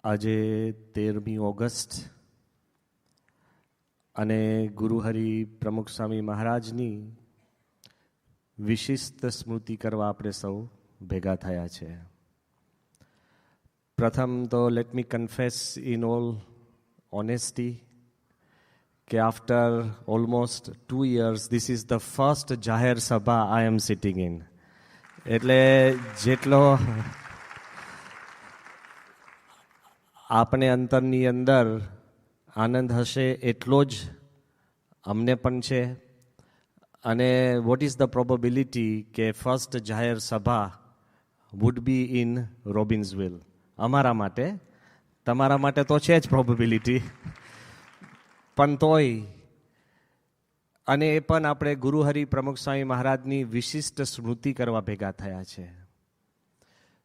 આજે 13મી ઓગસ્ટ અને ગુરુહરિ પ્રમુખ સ્વામી મહારાજની વિશિષ્ટ સ્મૃતિ કરવા આપણે સૌ ભેગા થયા છે. પ્રથમ તો let me confess in all honesty કે after almost 2 years this is the first જાહેર સભા આઈ એમ સિટિંગ ઇન. એટલે જેટલો આપને અંતરની અંદર આનંદ હશે એટલો જ અમને પણ છે. અને વોટ ઇઝ ધ પ્રોબેબિલિટી કે ફર્સ્ટ જાહેર સભા વુડ બી ઇન રોબિન્સવિલ. અમારા માટે, તમારા માટે તો છે જ પ્રોબેબિલિટી, પણ તોય. અને એ પણ આપણે ગુરુહરિ પ્રમુખ સ્વામી મહારાજની વિશિષ્ટ સ્મૃતિ કરવા ભેગા થયા છે.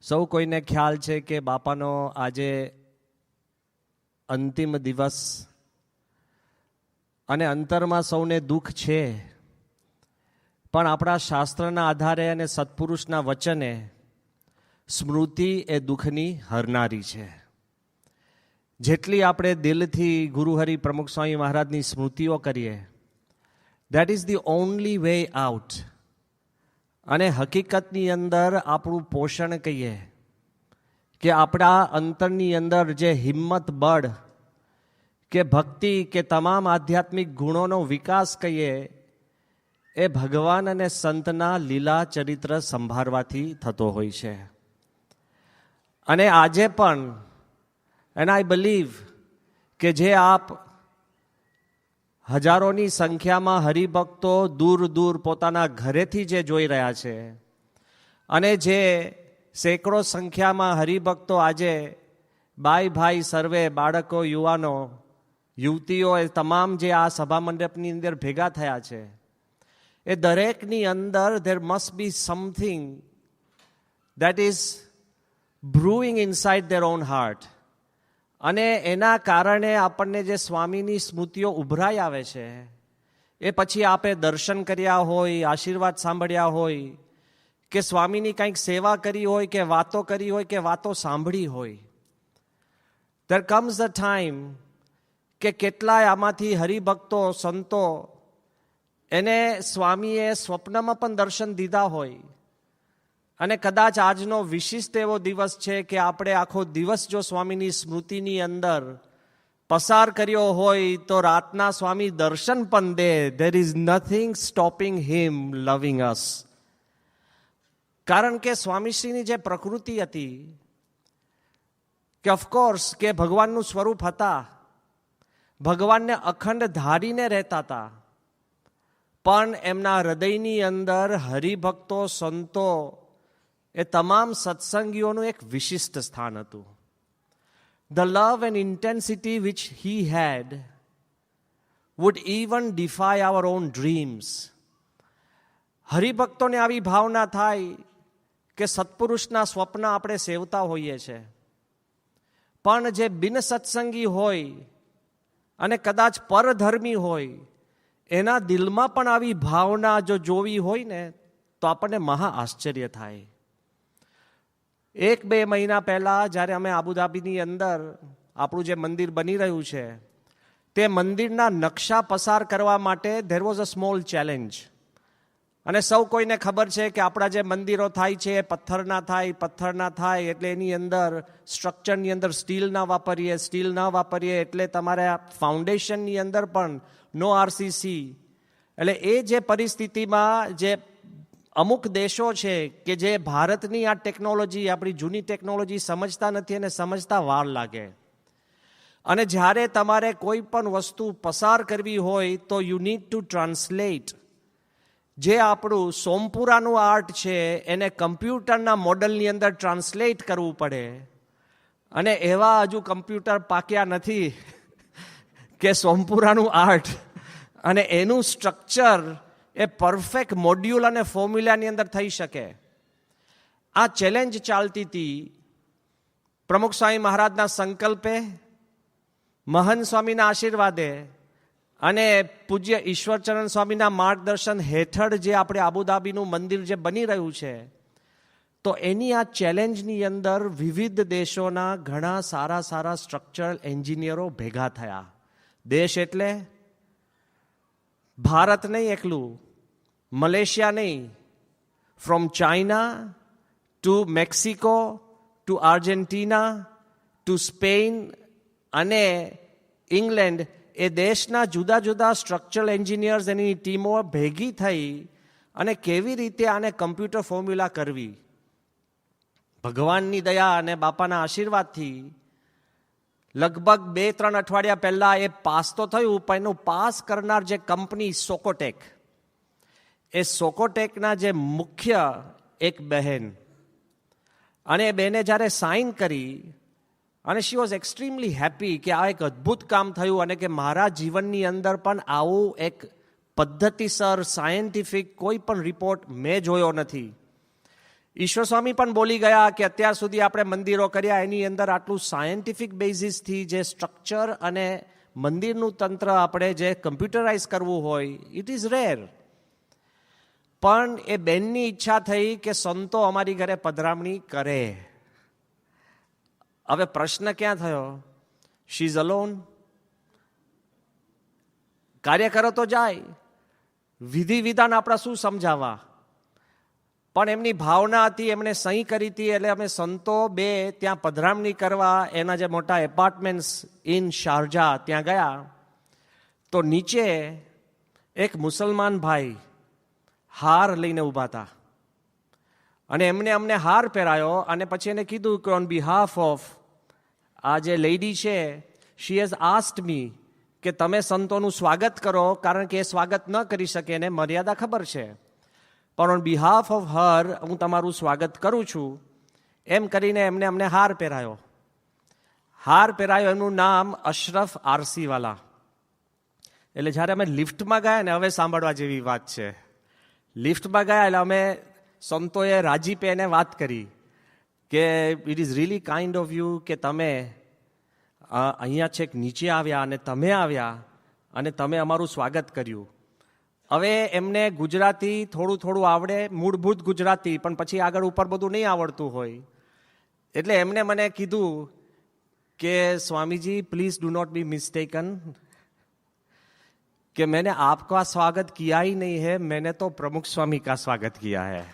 સૌ કોઈને ખ્યાલ છે કે બાપાનો આજે અંતિમ દિવસ, અને અંતરમાં સૌને દુઃખ છે, પણ આપણા શાસ્ત્રના આધારે અને સત્પુરુષના વચને સ્મૃતિ એ દુઃખની હરનારી છે. જેટલી આપણે દિલથી ગુરુહરિ પ્રમુખ સ્વામી મહારાજની સ્મૃતિઓ કરીએ, that is the only way out. અને હકીકતની અંદર આપણું પોષણ કહીએ કે આપણા અંતરની અંદર જે હિંમત, બળ કે ભક્તિ કે તમામ આધ્યાત્મિક ગુણોનો વિકાસ કહીએ, એ ભગવાન અને સંતના લીલા ચરિત્ર સંભાળવાથી થતો હોય છે. અને આજે પણ એન્ડ આઈ બિલીવ કે જે આપ હજારોની સંખ્યામાં હરિભક્તો દૂર દૂર પોતાના ઘરેથી જે જોઈ રહ્યા છે, અને જે સેંકડો સંખ્યામાં હરિભક્તો આજે બાઈ ભાઈ સર્વે, બાળકો, યુવાનો, યુવતીઓ, એ તમામ જે આ સભા મંડપની અંદર ભેગા થયા છે, એ દરેકની અંદર there must be something that is brewing inside their own heart. અને એના કારણે આપણને જે સ્વામીની સ્મૃતિઓ ઉભરાઈ આવે છે, એ પછી આપે દર્શન કર્યા હોય, આશીર્વાદ સાંભળ્યા હોય, કે સ્વામીની કંઈક સેવા કરી હોય, કે વાતો કરી હોય, કે વાતો સાંભળી હોય, there comes a time કે કેટલાય આમાંથી હરિભક્તો, સંતો, એને સ્વામીએ સ્વપ્નમાં પણ દર્શન દીધા હોય. અને કદાચ આજનો વિશિષ્ટ એવો દિવસ છે કે આપણે આખો દિવસ જો સ્વામીની સ્મૃતિની અંદર પસાર કર્યો હોય તો રાતના સ્વામી દર્શન પણ દે. there is nothing stopping him loving us. કારણ કે સ્વામીશ્રીની જે પ્રકૃતિ હતી કે ઓફકોર્સ કે ભગવાનનું સ્વરૂપ હતા, ભગવાનને અખંડ ધારીને રહેતા હતા, પણ એમના હૃદયની અંદર હરિભક્તો, સંતો, એ તમામ સત્સંગીઓનું એક વિશિષ્ટ સ્થાન હતું. The love and intensity which he had would even defy our own dreams. હરિભક્તોને આવી ભાવના થાય કે સત્પુરુષના સ્વપ્ન આપણે સેવતા હોઈએ છીએ, પણ જે બિન સત્સંગી હોય અને કદાચ પરધર્મી હોય, એના દિલમાં પણ આવી ભાવના જો જોવી હોય ને, તો આપણને મહા આશ્ચર્ય થાય. 1-2 મહિના પહેલાં જ્યારે અમે આબુધાબીની અંદર આપણું જે મંદિર બની રહ્યું છે, તે મંદિરના નકશા પસાર કરવા માટે there was a small challenge. અને સૌ કોઈને ખબર છે કે આપણા જે મંદિરો થાય છે એ પથ્થરના થાય, એટલે એની અંદર સ્ટ્રક્ચરની અંદર સ્ટીલ ના વાપરીએ, એટલે તમારે ફાઉન્ડેશનની અંદર પણ નો આરસીસી. એટલે એ જે પરિસ્થિતિમાં જે અમુક દેશો છે કે જે ભારતની આ ટેકનોલોજી, આપણી જૂની ટેકનોલોજી સમજતા નથી અને સમજતા વાર લાગે. અને જ્યારે તમારે કોઈ પણ વસ્તુ પસાર કરવી હોય તો યુ નીડ ટુ ટ્રાન્સલેટ. જે આપણું સોમપુરાનું આર્ટ છે એને કમ્પ્યુટરના મોડલની અંદર ટ્રાન્સલેટ કરવું પડે. અને એવા હજુ કમ્પ્યુટર પાક્યા નથી કે સોમપુરાનું આર્ટ અને એનું સ્ટ્રક્ચર એ પરફેક્ટ મોડ્યુલ અને ફોર્મ્યુલાની અંદર થઈ શકે. આ ચેલેન્જ ચાલતી હતી. પ્રમુખ સ્વામી મહારાજના સંકલ્પે, મહંત સ્વામીના આશીર્વાદે અને પૂજ્ય ઈશ્વરચરણ સ્વામીના માર્ગદર્શન હેઠળ જે આપણે આબુધાબીનું મંદિર જે બની રહ્યું છે, તો એની આ ચેલેન્જની અંદર વિવિધ દેશોના ઘણા સારા સારા સ્ટ્રક્ચરલ એન્જિનિયરો ભેગા થયા. દેશ એટલે ભારત નહીં એકલું, મલેશિયા નહીં, from China to Mexico to Argentina to Spain અને ઇંગ્લેન્ડ, એ દેશના જુદા જુદા સ્ટ્રક્ચરલ એન્જિનિયર્સ એની ટીમો ભેગી થઈ અને કેવી રીતે આને કમ્પ્યુટર ફોર્મ્યુલા કરવી. ભગવાનની દયા અને બાપાના આશીર્વાદથી લગભગ 2-3 અઠવાડિયા પહેલા એ પાસ તો થયું, પણ એનું પાસ કરનાર જે કંપની સોકોટેક, એ સોકોટેકના જે મુખ્ય એક બહેન, અને એ બહેને જ્યારે સાઇન કરી અને શી વોઝ એક્સ્ટ્રીમલી હેપી કે આ એક અદ્ભુત કામ થયું અને કે મારા જીવનની અંદર પણ આવું એક પદ્ધતિસર સાયન્ટિફિક કોઈ પણ રિપોર્ટ મેં જોયો નથી. ઈશ્વર સ્વામી પણ બોલી ગયા કે અત્યાર સુધી આપણે મંદિરો કર્યા એની અંદર આટલું સાયન્ટિફિક બેઝિસથી જે સ્ટ્રક્ચર અને મંદિરનું તંત્ર આપણે જે કમ્પ્યુટરાઇઝ કરવું હોય, ઇટ ઇઝ રેર. પણ એ બેનની ઈચ્છા થઈ કે સંતો અમારી ઘરે પધરામણી કરે. હવે પ્રશ્ન ક્યાં થયો? She is alone. કાર્યકરો તો જાય, વિધિ વિધાન આપણા શું સમજાવવા, પણ એમની ભાવના હતી, એમણે સહી કરી હતી. એટલે અમે સંતો 2 ત્યાં પધરામણી કરવા એના જે મોટા એપાર્ટમેન્ટ્સ ઇન શારજા ત્યાં ગયા. તો નીચે એક મુસલમાન ભાઈ હાર લઈને ઊભા હતા અને એમને અમને હાર પહેરાયો અને પછી એને કીધું કે ઓન બિહાફ ઓફ આ જે લેડી છે, શી હેઝ આસ્ક્ડ મી કે તમે સંતોનું સ્વાગત કરો, કારણ કે એ સ્વાગત ન કરી શકે, એને મર્યાદા ખબર છે, પણ ઓન બિહાફ ઓફ હર હું તમારું સ્વાગત કરું છું. એમ કરીને એમને અમને હાર પહેરાયો. હાર પહેરાયો, એમનું નામ અશરફ આરસીવાલા. એટલે જ્યારે અમે લિફ્ટમાં ગયા ને, હવે સાંભળવા જેવી વાત છે, લિફ્ટમાં ગયા એટલે અમે સંતોએ રાજીપે એને વાત કરી કે it is really kind of you કે તમે અહીંયા છેક નીચે આવ્યા અને તમે આવ્યા અને તમે અમારું સ્વાગત કર્યું. હવે એમને ગુજરાતી થોડું થોડું આવડે, મૂળભૂત ગુજરાતી, પણ પછી આગળ ઉપર બધું નહીં આવડતું હોય. એટલે એમને મને કીધું કે Swamiji please do not be mistaken कि मैंने आपका स्वागत किया ही नहीं है, मैंने तो प्रमुख स्वामी का स्वागत किया है.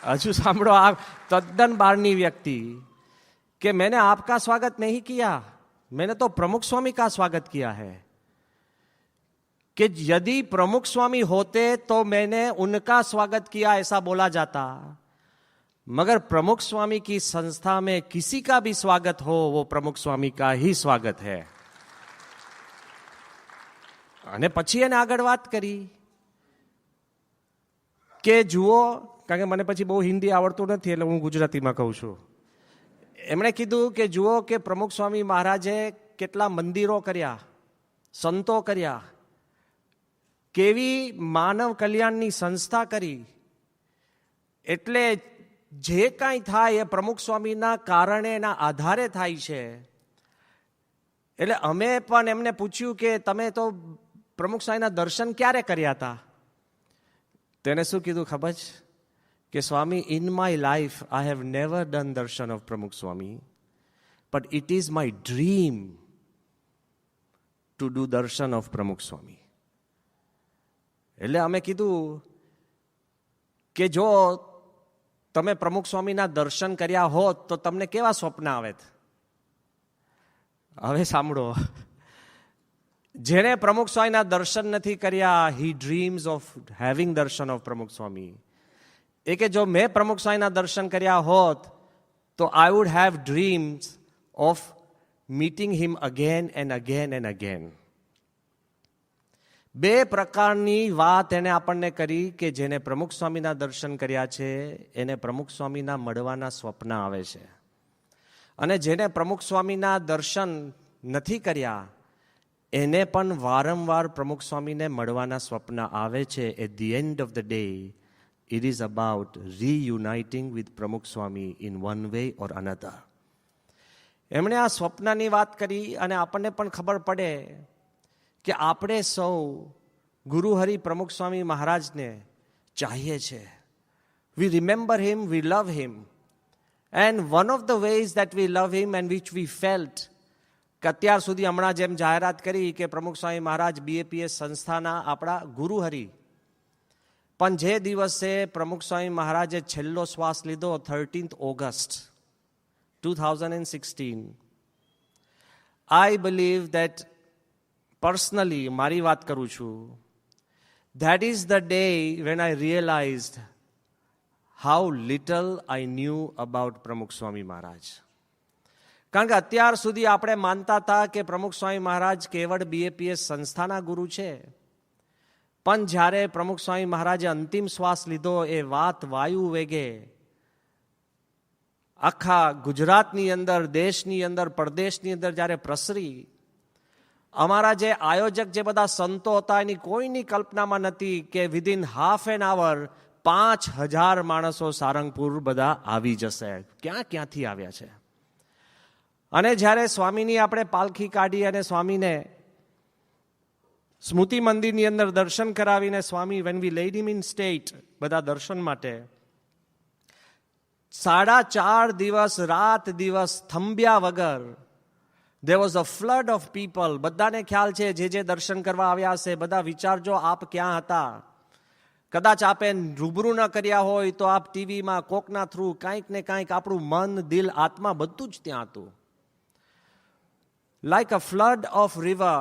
हजू सांभळो, आप तद्दन बारनी व्यक्ति कि मैंने आपका स्वागत नहीं किया, मैंने तो प्रमुख स्वामी का स्वागत किया है. कि यदि प्रमुख स्वामी होते तो मैंने उनका स्वागत किया ऐसा बोला जाता, मगर प्रमुख स्वामी की संस्था में किसी का भी स्वागत हो वो प्रमुख स्वामी का ही स्वागत है. અને પછી એને આગળ વાત કરી કે જુઓ, કારણ કે મને પછી બહુ હિન્દી આવડતું નથી એટલે હું ગુજરાતીમાં કહું છું. એમણે કીધું કે જુઓ કે પ્રમુખ સ્વામી મહારાજે કેટલા મંદિરો કર્યા, સંતો કર્યા, કેવી માનવ કલ્યાણની સંસ્થા કરી. એટલે જે કાંઈ થાય એ પ્રમુખ સ્વામીના કારણે, એના આધારે થાય છે. એટલે અમે પણ એમને પૂછ્યું કે તમે તો પ્રમુખ સ્વામીના દર્શન ક્યારે કર્યા હતા? તેને શું કીધું ખબર છે કે Swami, in my life I have never done darshan of Pramukh Swami, but it is my dream to do darshan of Pramukh Swami. એટલે અમે કીધું કે જો તમે પ્રમુખ સ્વામીના દર્શન કર્યા હોત તો તમને કેવા સ્વપ્ન આવે? હવે સાંભળો, જેને પ્રમુખ સ્વામીના દર્શન નથી કર્યા, હી ડ્રીમ્સ ઓફ હેવિંગ દર્શન ઓફ પ્રમુખ સ્વામી. એ કે જો મેં પ્રમુખ સ્વામીના દર્શન કર્યા હોત તો I would have dreams of meeting him again and again and again. 2 પ્રકારની વાત એને આપણને કરી કે જેને પ્રમુખ સ્વામીના દર્શન કર્યા છે એને પ્રમુખ સ્વામીના મળવાના સ્વપ્ન આવે છે, અને જેને પ્રમુખ સ્વામીના દર્શન નથી કર્યા એને પણ વારંવાર પ્રમુખ સ્વામીને મળવાના સ્વપ્ન આવે છે. At the end of the day it is about reuniting with Pramukh Swami in one way or another. એમણે આ સ્વપ્નની વાત કરી અને આપણને પણ ખબર પડે કે આપણે સૌ ગુરુ હરિ પ્રમુખ સ્વામી મહારાજને ચાહીએ છે, We remember him, we love him. And one of the ways that we love him and which we felt, કે અત્યાર સુધી હમણાં જેમ જાહેરાત કરી કે પ્રમુખ સ્વામી મહારાજ BAPS સંસ્થાના આપણા ગુરુ હરી, પણ જે દિવસે પ્રમુખ સ્વામી મહારાજે છેલ્લો શ્વાસ લીધો 13th August 2016, I believe that personally, મારી વાત કરું છું, that is the day when I realized how little I knew about પ્રમુખ સ્વામી મહારાજ. કારણ કે અત્યાર સુધી આપણે માનતા હતા કે પ્રમુખ સ્વામી મહારાજ કેવળ BAPS સંસ્થાના ગુરુ છે, પણ જ્યારે પ્રમુખ સ્વામી મહારાજે અંતિમ શ્વાસ લીધો, એ વાત વાયુ વેગે આખા ગુજરાતની અંદર, દેશની અંદર, પરદેશની અંદર જ્યારે પ્રસરી, અમારા જે આયોજક જે બધા સંતો હતા એની કોઈની કલ્પનામાં નથી કે વિધિન હાફ એન આવર 5,000 માણસો સારંગપુર બધા આવી જશે. ક્યાંથી આવ્યા છે. અને જ્યારે સ્વામીની આપણે પાલખી કાઢી અને સ્વામીને સ્મૃતિ મંદિરની અંદર દર્શન કરાવીને Swami when we laid him in state બધા દર્શન માટે, 4.5 દિવસ રાત દિવસ થંભ્યા વગર there was a flood of people. બધાને ખ્યાલ છે જે દર્શન કરવા આવ્યા હશે, બધા વિચારજો આપ ક્યાં હતા. કદાચ આપે રૂબરૂ ન કર્યા હોય તો આપ ટીવીમાં કોકના થ્રુ કાંઈક ને કાંઈક આપણું મન, દિલ, આત્મા બધું જ ત્યાં હતું. Like a flood of river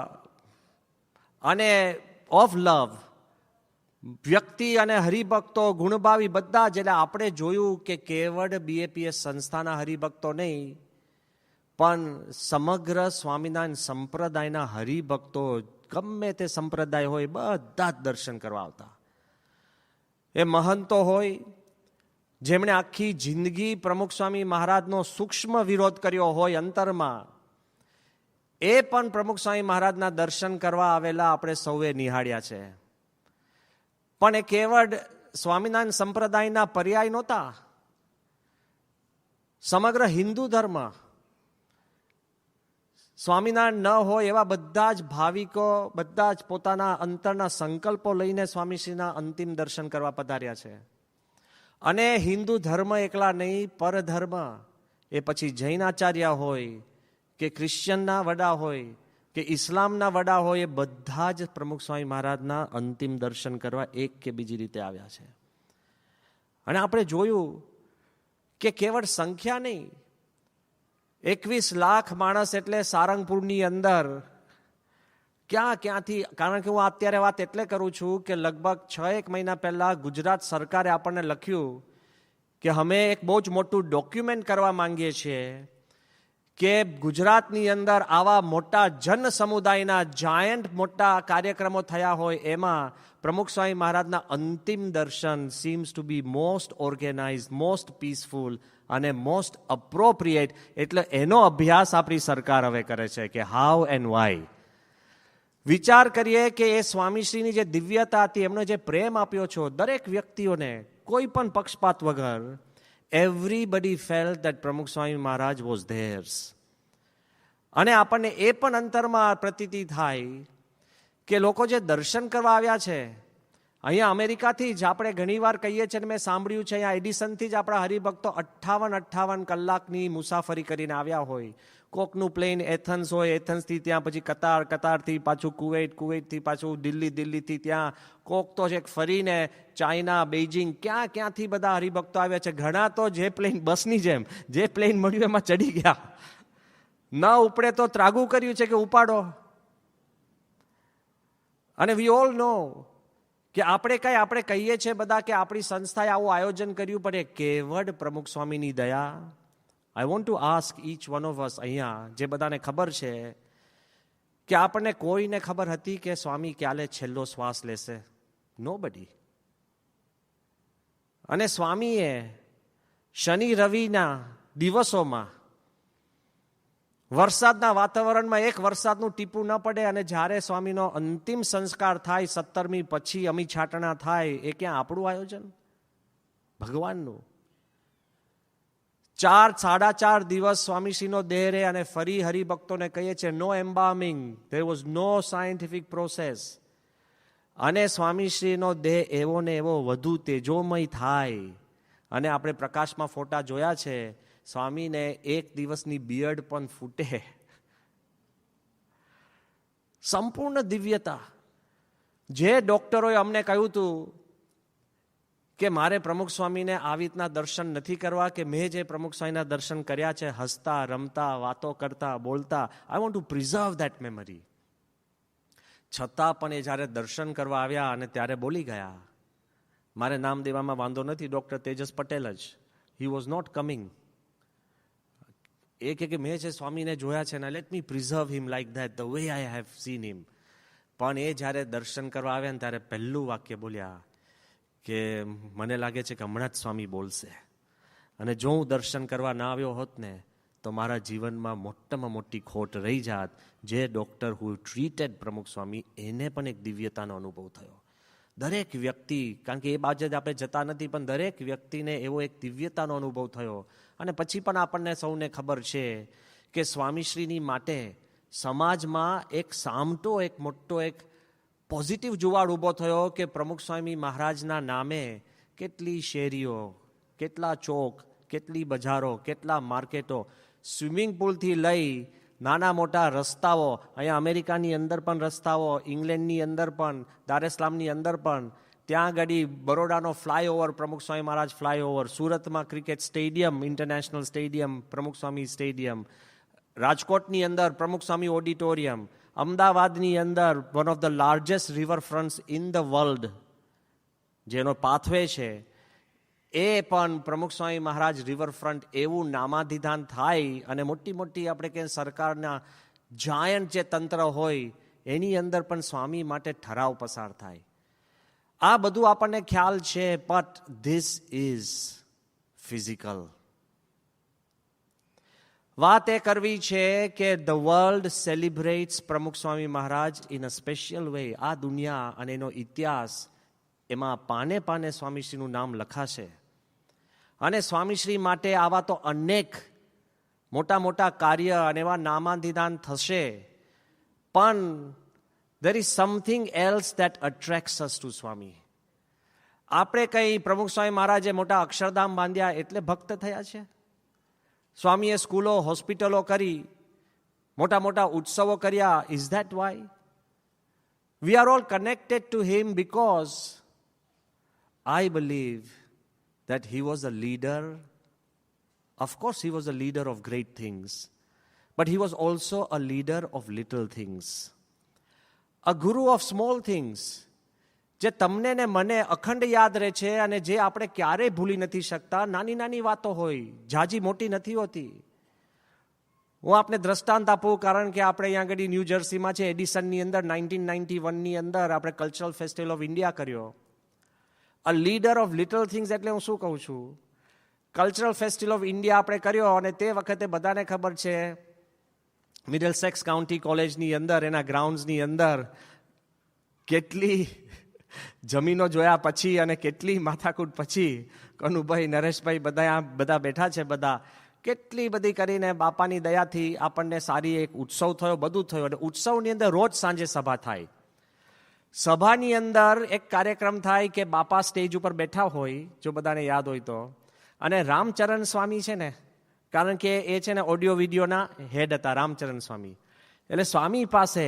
અને ઓફ લવ, વ્યક્તિ અને હરિભક્તો, ગુણભાવી બધા જ. એટલે આપણે જોયું કે કેવળ BAPS સંસ્થાના હરિભક્તો નહીં, પણ સમગ્ર સ્વામિનારાયણ સંપ્રદાયના હરિભક્તો, ગમે તે સંપ્રદાય હોય, બધા જ દર્શન કરવા આવતા. એ મહંતો હોય જેમણે આખી જિંદગી પ્રમુખ સ્વામી મહારાજનો સૂક્ષ્મ વિરોધ કર્યો હોય અંતરમાં, એ પણ પ્રમુખ સ્વામી મહારાજના દર્શન કરવા આવેલા આપણે સૌએ નિહાળ્યા છે. પણ એ કેવળ સ્વામિનારાયણ સંપ્રદાયના પર્યાય નહોતા. સમગ્ર હિન્દુ ધર્મ સ્વામિનારાયણ ન હોય એવા બધા જ ભાવિકો, બધા જ પોતાના અંતરના સંકલ્પો લઈને સ્વામીશ્રીના અંતિમ દર્શન કરવા પધાર્યા છે. અને હિન્દુ ધર્મ એકલા નહીં, પરધર્મ, એ પછી જૈન આચાર્ય હોય કે ક્રિશ્ચનના વડા હોય કે ઇસ્લામના વડા હોય, એ બધા જ પ્રમુખ સ્વામી મહારાજના અંતિમ દર્શન કરવા એક કે બીજી રીતે આવ્યા છે. અને આપણે જોયું કે કેવળ સંખ્યા નહીં, 21 લાખ માણસ એટલે સારંગપુરની અંદર ક્યાંથી. કારણ કે હું અત્યારે વાત એટલે કરું છું કે લગભગ 6 મહિના પહેલા ગુજરાત સરકારે આપણને લખ્યું કે અમે એક બહુ જ મોટું ડોક્યુમેન્ટ કરવા માંગીએ છીએ કે ગુજરાતની અંદર આવા મોટા જન સમુદાયના જાયન્ટ મોટા કાર્યક્રમો થયા હોય, એમાં પ્રમુખ સ્વામી મહારાજના અંતિમ દર્શન seems to be most organized, most peaceful અને મોસ્ટ અપ્રોપ્રિએટ. એટલે એનો અભ્યાસ આપણી સરકાર હવે કરે છે કે હાઉ એન્ડ વાય. વિચાર કરીએ કે એ સ્વામીશ્રીની જે દિવ્યતા હતી, એમનો જે પ્રેમ આપ્યો છો દરેક વ્યક્તિઓને, કોઈ પણ પક્ષપાત વગર, everybody felt that પ્રમુખ સ્વામી મહારાજ was theirs. અને આપણને એ પણ અંતરમાં પ્રતીતિ થાય કે લોકો જે દર્શન કરવા આવ્યા છે, અહીંયા અમેરિકાથી જ આપણે ઘણીવાર કહીએ છીએ, મેં સાંભળ્યું છે, અહીંયા એડિસનથી જ આપણા હરિભક્તો 58 કલાકની મુસાફરી કરીને આવ્યા હોય. કોકનું પ્લેન એથન્સ હોય, એથન્સથી ત્યાં પછી કતારથી પાછું કુવૈતથી પાછું દિલ્હીથી ત્યાં, કોક તો છે ફરીને ચાઇના, બેઇજિંગ, ક્યાંથી બધા હરિભક્તો આવ્યા છે. ઘણા તો જે પ્લેન, બસની જેમ જે પ્લેન મળ્યું એમાં ચડી ગયા, ન ઉપડે તો ત્રાગું કર્યું છે કે ઉપાડો. અને વી ઓલ નો કે આપણે કહીએ છીએ બધા કે આપણી સંસ્થાએ આવું આયોજન કર્યું, પણ એ કેવળ પ્રમુખ સ્વામીની દયા. I want to ask each one of us, અહીંયા જે બધાને ખબર છે કે આપણને કોઈને ખબર હતી કે સ્વામી ક્યારે છેલ્લો શ્વાસ લેશે? નોબડી. અને સ્વામીએ શનિ રવિના દિવસોમાં વરસાદના વાતાવરણમાં એક વરસાદનું ટીપું ન પડે, અને જ્યારે સ્વામીનો અંતિમ સંસ્કાર થાય 17મી પછી અમી છાટણા થાય, એ ક્યાં આપણું આયોજન? ભગવાનનું. 4-4.5 દિવસ સ્વામીશ્રીનો દેહ રહે અને ફરી હરિભક્તોને કહીએ છીએ no embalming, there was no scientific process. અને સ્વામીશ્રીનો દેહ એવો ને એવો વધુ તેજોમય થાય અને આપણે પ્રકાશમાં ફોટા જોયા છે, સ્વામીને એક દિવસની બિયર્ડ પણ ફૂટે. સંપૂર્ણ દિવ્યતા. જે ડોક્ટરોએ અમને કહ્યું હતું કે મારે પ્રમુખ સ્વામીને આવી રીતના દર્શન નથી કરવા, કે મેં જે પ્રમુખ સ્વામીના દર્શન કર્યા છે, હસતા રમતા વાતો કરતા બોલતા, આઈ want two preserve that memory. છતાં પણ એ જ્યારે દર્શન કરવા આવ્યા અને ત્યારે બોલી ગયા, મારે નામ દેવામાં વાંધો નથી, ડૉક્ટર તેજસ પટેલ જ, હી વોઝ નોટ કમિંગ. એ કે મેં જે સ્વામીને જોયા છે ને, let me preserve him like that, the way I have seen him. પણ એ જ્યારે દર્શન કરવા આવ્યા ને ત્યારે પહેલું વાક્ય બોલ્યા કે મને લાગે છે કે હમણાં જ સ્વામી બોલશે, અને જો હું દર્શન કરવા ના આવ્યો હોત ને તો મારા જીવનમાં મોટામાં મોટી ખોટ રહી જાત. જે ડૉક્ટર હુ ટ્રીટેડ પ્રમુખ સ્વામી, એને પણ એક દિવ્યતાનો અનુભવ થયો. દરેક વ્યક્તિ, કારણ કે એ બાજુ જ આપણે જતા નથી, પણ દરેક વ્યક્તિને એવો એક દિવ્યતાનો અનુભવ થયો. અને પછી પણ આપણને સૌને ખબર છે કે સ્વામીશ્રીની માટે સમાજમાં એક સામટો, એક મોટો એક પોઝિટિવ જુવાળ ઊભો થયો કે પ્રમુખ સ્વામી મહારાજના નામે કેટલી શેરીઓ, કેટલા ચોક, કેટલી બજારો, કેટલા માર્કેટો, સ્વિમિંગ પુલથી લઈ નાના મોટા રસ્તાઓ, અહીંયા અમેરિકાની અંદર પણ રસ્તાઓ, ઇંગ્લેન્ડની અંદર પણ, દારેસલામની અંદર પણ, ત્યાં આગળ બરોડાનો ફ્લાયઓવર, પ્રમુખ સ્વામી મહારાજ ફ્લાયઓવર, સુરતમાં ક્રિકેટ સ્ટેડિયમ, ઇન્ટરનેશનલ સ્ટેડિયમ, પ્રમુખ સ્વામી સ્ટેડિયમ, રાજકોટની અંદર પ્રમુખ સ્વામી ઓડિટોરિયમ, અમદાવાદની અંદર one of the largest riverfronts in the world, જેનો પાથવે છે, એ પણ પ્રમુખ સ્વામી મહારાજ રિવરફ્રન્ટ એવું નામાધિધાન થાય. અને મોટી મોટી આપણે કે સરકારના જાયન્ટ જે તંત્ર હોય એની અંદર પણ સ્વામી માટે ઠરાવ પસાર થાય. આ બધું આપણને ખ્યાલ છે, બટ ધીસ ઇઝ ફિઝિકલ. વાત એ કરવી છે કે ધ વર્લ્ડ સેલિબ્રેટ્સ પ્રમુખ Swami Maharaj in a special way. આ દુનિયા અને એનો ઇતિહાસ, એમાં પાને પાને સ્વામીશ્રીનું નામ લખાશે. અને સ્વામીશ્રી માટે આવા તો અનેક મોટા મોટા કાર્ય અને એવા નામાધિદાન થશે, પણ there is something else that attracts us to સ્વામી. આપણે કંઈ પ્રમુખ સ્વામી મહારાજે મોટા અક્ષરધામ બાંધ્યા એટલે ભક્ત થયા છે? સ્વામીએ સ્કૂલો, હોસ્પિટલો કરી, મોટા મોટા ઉત્સવો કર્યા. Is that why? We are all connected to him because I believe that he was a leader. Of course, he was a leader of great things, but he was also a leader of little things. A guru of small things. જે તમને ને મને અખંડ યાદ રહે છે અને જે આપણે ક્યારેય ભૂલી નથી શકતા. નાની નાની વાતો હોય, જાજી મોટી નથી હોતી. હું આપને દ્રષ્ટાંત આપું, કારણ કે આપણે અહીંયા આગળ ન્યૂ જર્સીમાં છે, એડિસનની અંદર 1991ની અંદર આપણે કલ્ચરલ ફેસ્ટિવલ ઓફ ઇન્ડિયા કર્યો. અ લીડર ઓફ લિટલ થિંગ્સ એટલે હું શું કહું છું? કલ્ચરલ ફેસ્ટિવલ ઓફ ઇન્ડિયા આપણે કર્યો, અને તે વખતે બધાને ખબર છે મિડલસેક્સ કાઉન્ટી કોલેજની અંદર, એના ગ્રાઉન્ડ્સની અંદર કેટલી જમીનો જોયા પછી અને કેટલી માથાકૂટ પછી કનુભાઈ, નરેશભાઈ બધા બેઠા છે, બધા કેટલી બધી કરીને બાપાની દયાથી આપણને સારી એક ઉત્સવ થયો, બધું થયું. અને ઉત્સવની અંદર રોજ સાંજે સભા થાય. સભાની અંદર એક કાર્યક્રમ થાય કે બાપા સ્ટેજ ઉપર બેઠા હોય, જો બધાને યાદ હોય તો, અને રામચરણ સ્વામી છે ને, કારણ કે એ છે ને ઓડિયો વિડીયોના હેડ હતા રામચરણ સ્વામી. એટલે સ્વામી પાસે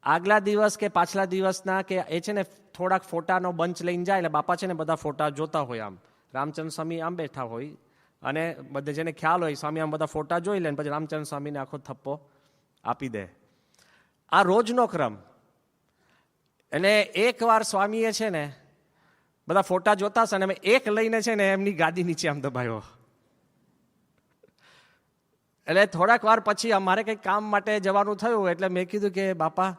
આગલા દિવસ કે પાછલા દિવસના કે એ છે ને થોડાક ફોટાનો બંચ લઈને જાય. એટલે બાપા છે ને બધા ફોટા જોતા હોય. આમ રામચરણ સ્વામી આમ બેઠા હોય, અને બધે જેને ખ્યાલ હોય સ્વામી આમ બધા ફોટા જોઈ લે, પછી રામચરણ સ્વામીને આખો થપ્પો આપી દે. આ રોજનો ક્રમ. એટલે એક વાર સ્વામીએ છે ને બધા ફોટા જોતા હશે, અને એક લઈને છે ને એમની ગાદી નીચે આમ દબાયો. એટલે થોડાક વાર પછી અમારે કંઈક કામ માટે જવાનું થયું, એટલે મેં કીધું કે બાપા,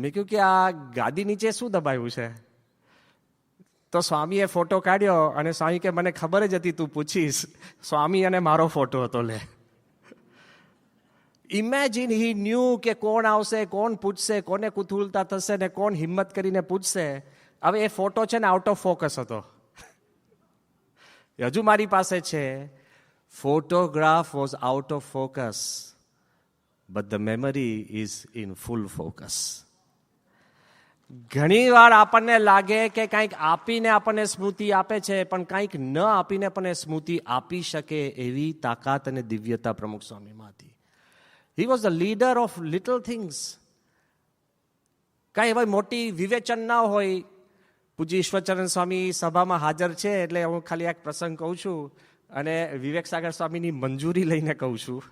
મેં કહ્યું કે આ ગાદી નીચે શું દબાયું છે? તો સ્વામીએ ફોટો કાઢ્યો, અને સ્વામી કે મને ખબર જ હતી તું પૂછીશ. સ્વામી અને મારો ફોટો હતો. લે, ઇમેજિન, હી ન્યૂ કે કોણ આવશે, કોણ પૂછશે, કોને કુતૂહલતા થશે ને કોણ હિંમત કરીને પૂછશે. હવે એ ફોટો છે ને આઉટ ઓફ ફોકસ હતો, હજુ મારી પાસે છે. Photograph was out of focus, but the memory is in full focus. ઘણી વાર આપણને લાગે કે કંઈક આપીને આપણને સ્મૃતિ આપે છે, પણ કંઈક ન આપીને પણ સ્મૃતિ આપી શકે એવી તાકાત અને દિવ્યતા પ્રમુખ સ્વામીમાં હતી. He was the leader of little things. કાંઈ એવી મોટી વિવેચન ના હોય. પૂજ્ય ઈશ્વરચરણ સ્વામી સભામાં હાજર છે એટલે હું ખાલી એક પ્રસંગ કહું છું અને વિવેક સાગર સ્વામીની મંજૂરી લઈને કહું છું.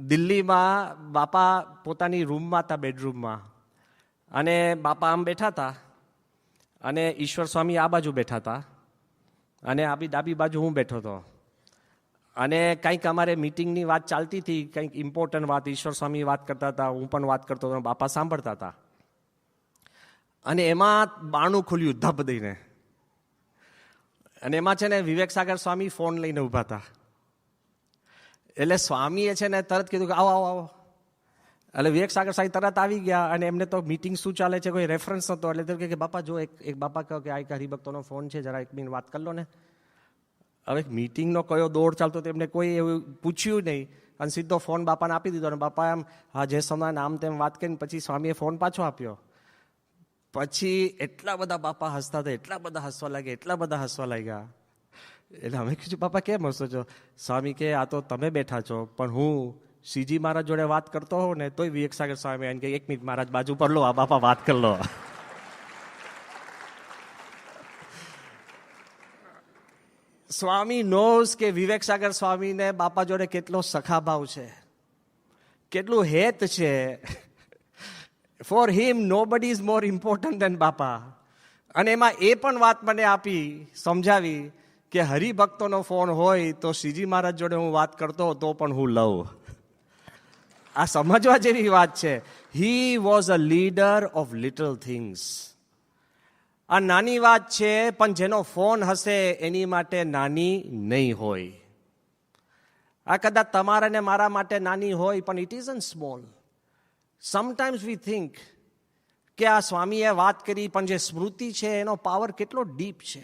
દિલ્હીમાં બાપા પોતાની રૂમમાં હતા, બેડરૂમમાં, અને બાપા આમ બેઠા હતા અને ઈશ્વર સ્વામી આ બાજુ બેઠા હતા અને આ ડાબી બાજુ હું બેઠો હતો. અને કંઈક અમારે મિટિંગની વાત ચાલતી હતી, કંઈક ઇમ્પોર્ટન્ટ વાત. ઈશ્વર સ્વામી વાત કરતા હતા, હું પણ વાત કરતો હતો, બાપા સાંભળતા હતા. અને એમાં બારણું ખુલ્યું ધબ દઈને, અને એમાં છે ને વિવેક સાગર સ્વામી ફોન લઈને ઊભા હતા. એટલે સ્વામીએ છે ને તરત કીધું કે આવો આવો આવો. એટલે વિવેક સાગર સ્વામી તરત આવી ગયા અને એમને તો મીટિંગ શું ચાલે છે કોઈ રેફરન્સ નહોતો. એટલે તો કે બાપા જો એક બાપા કહો કે આ એક હરિભક્તોનો ફોન છે, જરા એક મિનિટ વાત કરી લો ને. હવે મીટિંગનો કયો દોડ ચાલતો તેમને કોઈ એવું પૂછ્યું નહીં અને સીધો ફોન બાપાને આપી દીધો. અને બાપા એમ હા જે સમય નામ તેમ વાત કરીને પછી સ્વામીએ ફોન પાછો આપ્યો. પછી એટલા બધા બાપા હસતા હતા, એટલા બધા હસવા લાગ્યા, એટલા બધા હસવા લાગ્યા. એટલે અમે કીધું બાપા કેમ હસો છો? સ્વામી કે આ તો તમે બેઠા છો, પણ હું શ્રીજી મહારાજ જોડે વાત કરતો હોઉં ને તોય વિવેક સાગર સ્વામી એમ કે એક મિનિટ મહારાજ બાજુ પર લો, આ બાપા વાત કરી લો. સ્વામી નોઝ કે વિવેક સાગર સ્વામીને બાપા જોડે કેટલો સખાભાવ છે, કેટલું હેત છે. For him nobody is more important દેન બાપા. અને એમાં એ પણ વાત મને આપી, સમજાવી કે હરિભક્તોનો ફોન હોય તો શ્રીજી મહારાજ જોડે હું વાત કરતો તો પણ હું લઉં. આ સમજવા જેવી વાત છે. He was a leader of little things. આ નાની વાત છે, પણ જેનો ફોન હશે એની માટે નાની નહીં હોય. આ કદાચ તમારા ને મારા માટે નાની હોય, પણ it is an small. Sometimes V think કે આ સ્વામીએ વાત કરી, પણ જે સ્મૃતિ છે એનો પાવર કેટલો ડીપ છે.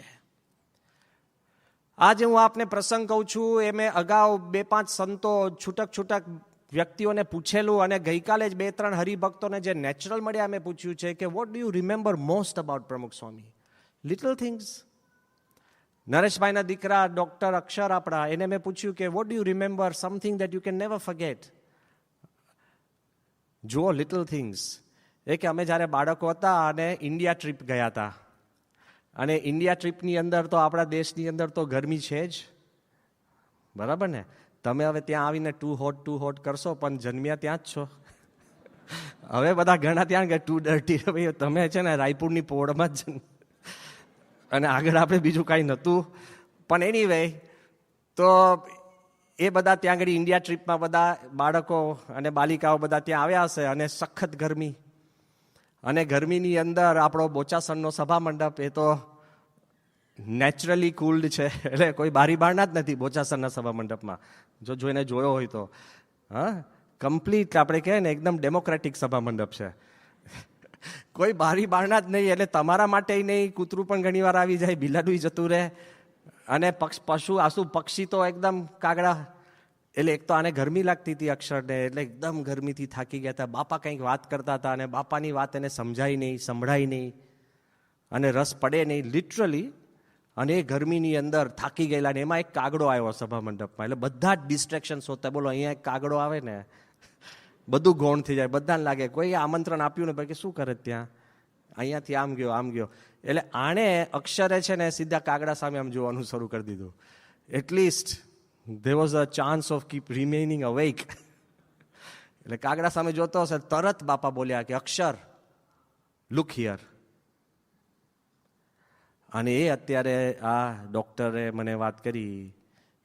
આજે હું આપને પ્રસંગ કહું છું એ મેં અગાઉ 2-5 સંતો છૂટક વ્યક્તિઓને પૂછેલું, અને ગઈકાલે જ 2-3 હરિભક્તોને જે નેચરલ મળ્યા મેં પૂછ્યું છે કે what do you remember most about પ્રમુખ સ્વામી? Little things. નરેશભાઈના દીકરા ડોક્ટર અક્ષર આપણા, એને મેં પૂછ્યું કે what do you remember something that you can never forget? જુઓ લિટલ થિંગ્સ. એ કે અમે જ્યારે બાળકો હતા અને ઇન્ડિયા ટ્રીપ ગયા હતા, અને ઇન્ડિયા ટ્રીપની અંદર તો આપણા દેશની અંદર તો ગરમી છે જ, બરાબર ને? તમે હવે ત્યાં આવીને ટુ હોટ કરશો, પણ જન્મ્યા ત્યાં જ છો. હવે બધા ઘણા ત્યાં ગયા ટુ ડર્ટી. ભાઈ તમે છે ને રાયપુરની પોળમાં જ, અને આગળ આપણે બીજું કાંઈ નહોતું. પણ એનીવે, તો એ બધા ત્યાં આગળ ઇન્ડિયા ટ્રીપમાં બધા બાળકો અને બાલિકાઓ બધા ત્યાં આવ્યા હશે, અને સખત ગરમી. અને ગરમીની અંદર આપણો બોચાસણનો સભા મંડપ એ તો નેચરલી કુલ્ડ છે, એટલે કોઈ બારી બારણા જ નથી બોચાસણના સભા મંડપમાં. જો જોઈને જોયો હોય તો હા, કમ્પ્લીટ આપણે કહે ને એકદમ ડેમોક્રેટિક સભા મંડપ છે. કોઈ બારી બારણા જ નહીં, એટલે તમારા માટે નહીં. કૂતરું પણ ઘણી વાર આવી જાય, બિલાડું જતું રહે, અને પક્ષી તો એકદમ કાગડા. એટલે એક તો આને ગરમી લાગતી હતી અક્ષરને, એટલે એકદમ ગરમીથી થાકી ગયા હતા. બાપા કંઈક વાત કરતા હતા અને બાપાની વાત એને સમજાય નહીં, સંભળાય નહીં, અને રસ પડે નહીં લિટરલી. અને એ ગરમીની અંદર થાકી ગયેલા, ને એમાં એક કાગડો આવ્યો સભા મંડપમાં. એટલે બધા જ ડિસ્ટ્રેક્શન્સ હોતા. બોલો, અહીંયા એક કાગડો આવે ને બધું ગૌણ થઈ જાય. બધાને લાગે કોઈ આમંત્રણ આપ્યું ને ભાઈ કે શું કરે ત્યાં, અહીંયાથી આમ ગયો. એટલે આણે અક્ષરે છે ને સીધા કાગડા સામે આમ જોવાનું શરૂ કરી દીધું. At least there was a chance of keep remaining awake. એટલે કાગડા સામે જોતો હશે, તરત બાપા બોલ્યા કે અક્ષર લુક હિયર. અને એ અત્યારે આ ડૉક્ટરે મને વાત કરી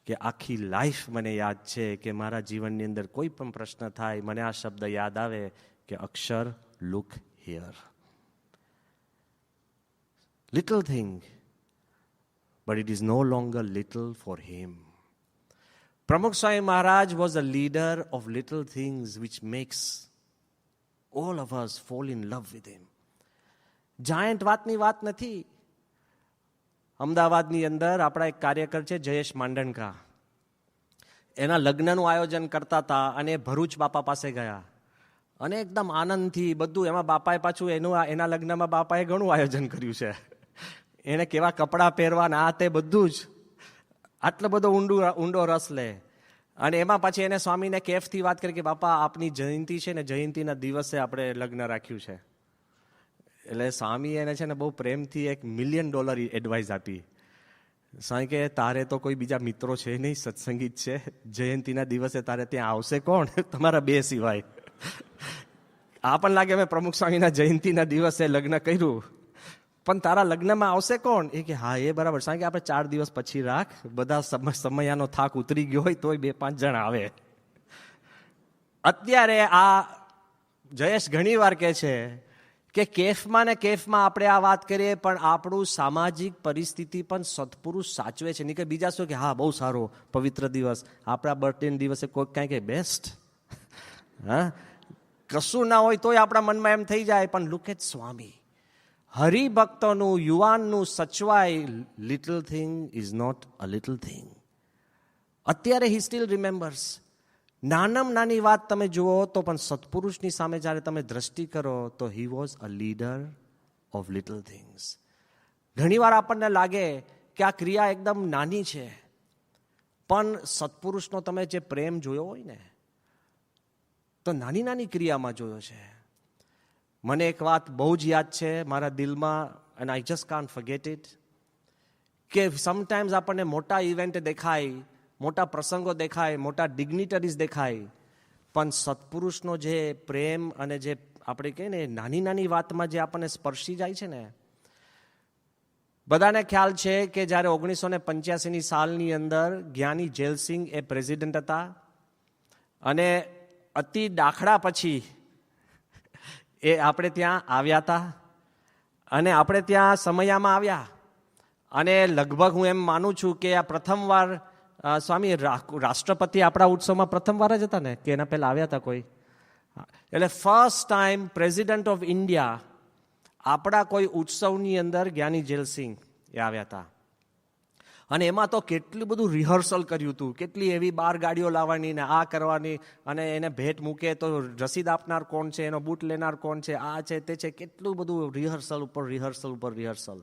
કે આખી લાઈફ મને યાદ છે કે મારા જીવનની અંદર કોઈ પણ પ્રશ્ન થાય, મને આ શબ્દ યાદ આવે કે અક્ષર look here. Little thing, but it is no longer little for him. Pramukh Swami Maharaj was a leader of little things which makes all of us fall in love with him. Giant વાતની વાત નથી. અમદાવાદની અંદર આપણા એક કાર્યકર છે જયેશ માંડણકા, એના લગ્નનું આયોજન કરતા હતા અને ભરૂચ બાપા પાસે ગયા. અને એકદમ આનંદથી બધું. એમાં બાપાએ પાછું એના લગ્નમાં બાપાએ ઘણું આયોજન કર્યું છે. એને કેવા કપડાં પહેરવાના આ તે બધું જ, આટલો બધો ઊંડો રસ લે. અને એમાં પછી એને સ્વામીને કેફથી વાત કરી કે બાપા આપની જયંતિ છે ને, જયંતિના દિવસે આપણે લગ્ન રાખ્યું છે. એટલે સ્વામીએ એને છે ને બહુ પ્રેમથી $1 મિલિયન એડવાઇસ આપી. સ્વામી કે તારે તો કોઈ બીજા મિત્રો છે નહીં, સત્સંગી જ છે, જયંતિના દિવસે તારે ત્યાં આવશે કોણ તમારા બે સિવાય. આ પણ લાગે મેં પ્રમુખ સ્વામીના જયંતિના દિવસે લગ્ન કર્યું, પણ તારા લગ્નમાં આવશે કોણ? એ કે હા એ બરાબર. સ્વામી કે આપણે 4 દિવસ પછી રાખ, બધા સમયનો થાક ઉતરી ગયો હોય તોય 2-5 જણ આવે. અત્યારે આ જયેશ ઘણી વાર કહે છે કે કેફમાં ને કેફમાં આપણે આ વાત કરીએ, પણ આપણું સામાજિક પરિસ્થિતિ પણ સત્પુરુષ સાચવે છે. નહીં કે બીજા શું કે હા બહુ સારો પવિત્ર દિવસ, આપણા બર્થડે દિવસે કોઈ કાંઈ કે બેસ્ટ. હા, કશું ના હોય તોય આપણા મનમાં એમ થઈ જાય. પણ લુક એટ સ્વામી, હરિભક્તોનું, યુવાનનું સચવાય. Little thing is not a little thing. અત્યારે હી સ્ટીલ રિમેમ્બર્સ. નાનામાં નાની વાત તમે જુઓ તો પણ સત્પુરુષની સામે જ્યારે તમે દ્રષ્ટિ કરો તો હી was a leader of little things. ઘણીવાર આપણને લાગે કે આ ક્રિયા એકદમ નાની છે, પણ સત્પુરુષનો તમે જે પ્રેમ જોયો હોય ને, તો નાની નાની ક્રિયામાં જોયો છે. મને એક વાત બહુ જ યાદ છે મારા દિલમાં, and I just can't forget it, કે સમટાઈમ્સ આપણને મોટા ઇવેન્ટ દેખાય, મોટા પ્રસંગો દેખાય, મોટા ડિગ્નિટરીઝ દેખાય, પણ સત્પુરુષનો જે પ્રેમ અને જે આપણે કહીએ ને નાની નાની વાતમાં જે આપણને સ્પર્શી જાય છે ને. બધાને ખ્યાલ છે કે જ્યારે 1985 સાલની અંદર જ્ઞાની જેલસિંહ એ પ્રેસિડેન્ટ હતા, અને અતિ દાખલા પછી એ આપણે ત્યાં આવ્યા હતા, અને આપણે ત્યાં સમયમાં આવ્યા. અને લગભગ હું એમ માનું છું કે આ પ્રથમવાર સ્વામી રાષ્ટ્રપતિ આપણા ઉત્સવમાં પ્રથમવાર જ હતા ને, કે એના પહેલા આવ્યા હતા કોઈ? એટલે first time president of India આપણા કોઈ ઉત્સવની અંદર જ્ઞાની જેલસિંહ એ આવ્યા હતા. અને એમાં તો કેટલું બધું રિહર્સલ કર્યું હતું, કેટલી એવી 12 ગાડીઓ લાવવાની ને આ કરવાની, અને એને ભેટ મૂકે તો રસીદ આપનાર કોણ છે, એનો બૂટ લેનાર કોણ છે, આ છે તે છે, કેટલું બધું રિહર્સલ ઉપર રિહર્સલ.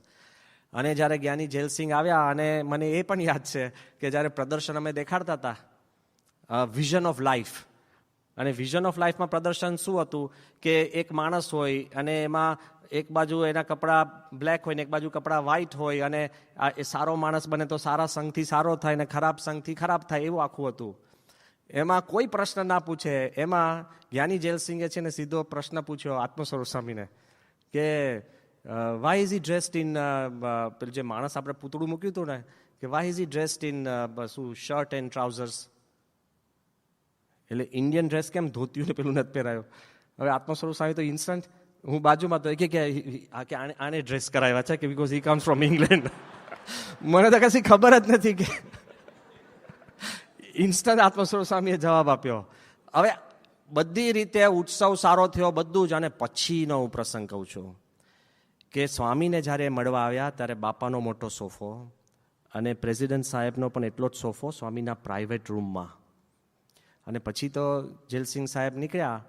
અને જ્યારે જ્ઞાની જેલસિંહ આવ્યા, અને મને એ પણ યાદ છે કે જ્યારે પ્રદર્શન અમે દેખાડતા હતા વિઝન ઓફ લાઈફ, અને વિઝન ઓફ લાઈફમાં પ્રદર્શન શું હતું કે એક માણસ હોય અને એમાં એક બાજુ એના કપડાં બ્લેક હોય ને એક બાજુ કપડાં વ્હાઇટ હોય, અને એ સારો માણસ બને તો સારા સંગથી સારો થાય ને ખરાબ સંગથી ખરાબ થાય, એવું આખું હતું. એમાં કોઈ પ્રશ્ન ના પૂછે. એમાં જ્ઞાની જેલસિંહે છે ને સીધો પ્રશ્ન પૂછ્યો આત્મસ્વરૂપ સ્વામીને કે why is he dressed in, પેલું જે માણસ આપણે પૂતળું મૂક્યું હતું ને, કે why is he dressed in શું શર્ટ એન્ડ ટ્રાઉઝર્સ. એટલે ઇન્ડિયન ડ્રેસ કેમ ધોતિયું ને પેલું નથી પહેરાયો? હવે આત્મસ્વરૂપ સ્વામી તો ઇન્સ્ટન્ટ, હું બાજુમાં તો કે આને ડ્રેસ કરાવ્યા છે કે because he comes from England. મને તો કશી ખબર જ નથી કે ઇન્સ્ટન્ટ આત્મસ્વરૂપ સ્વામીએ જવાબ આપ્યો. હવે બધી રીતે ઉત્સવ સારો થયો બધું જ. અને પછીનો હું પ્રસંગ કહું છું કે સ્વામીને જ્યારે મળવા આવ્યા ત્યારે બાપાનો મોટો સોફો, અને પ્રેસિડેન્ટ સાહેબનો પણ એટલો જ સોફો સ્વામીના પ્રાઇવેટ રૂમમાં. અને પછી તો જેલસિંહ સાહેબ નીકળ્યા,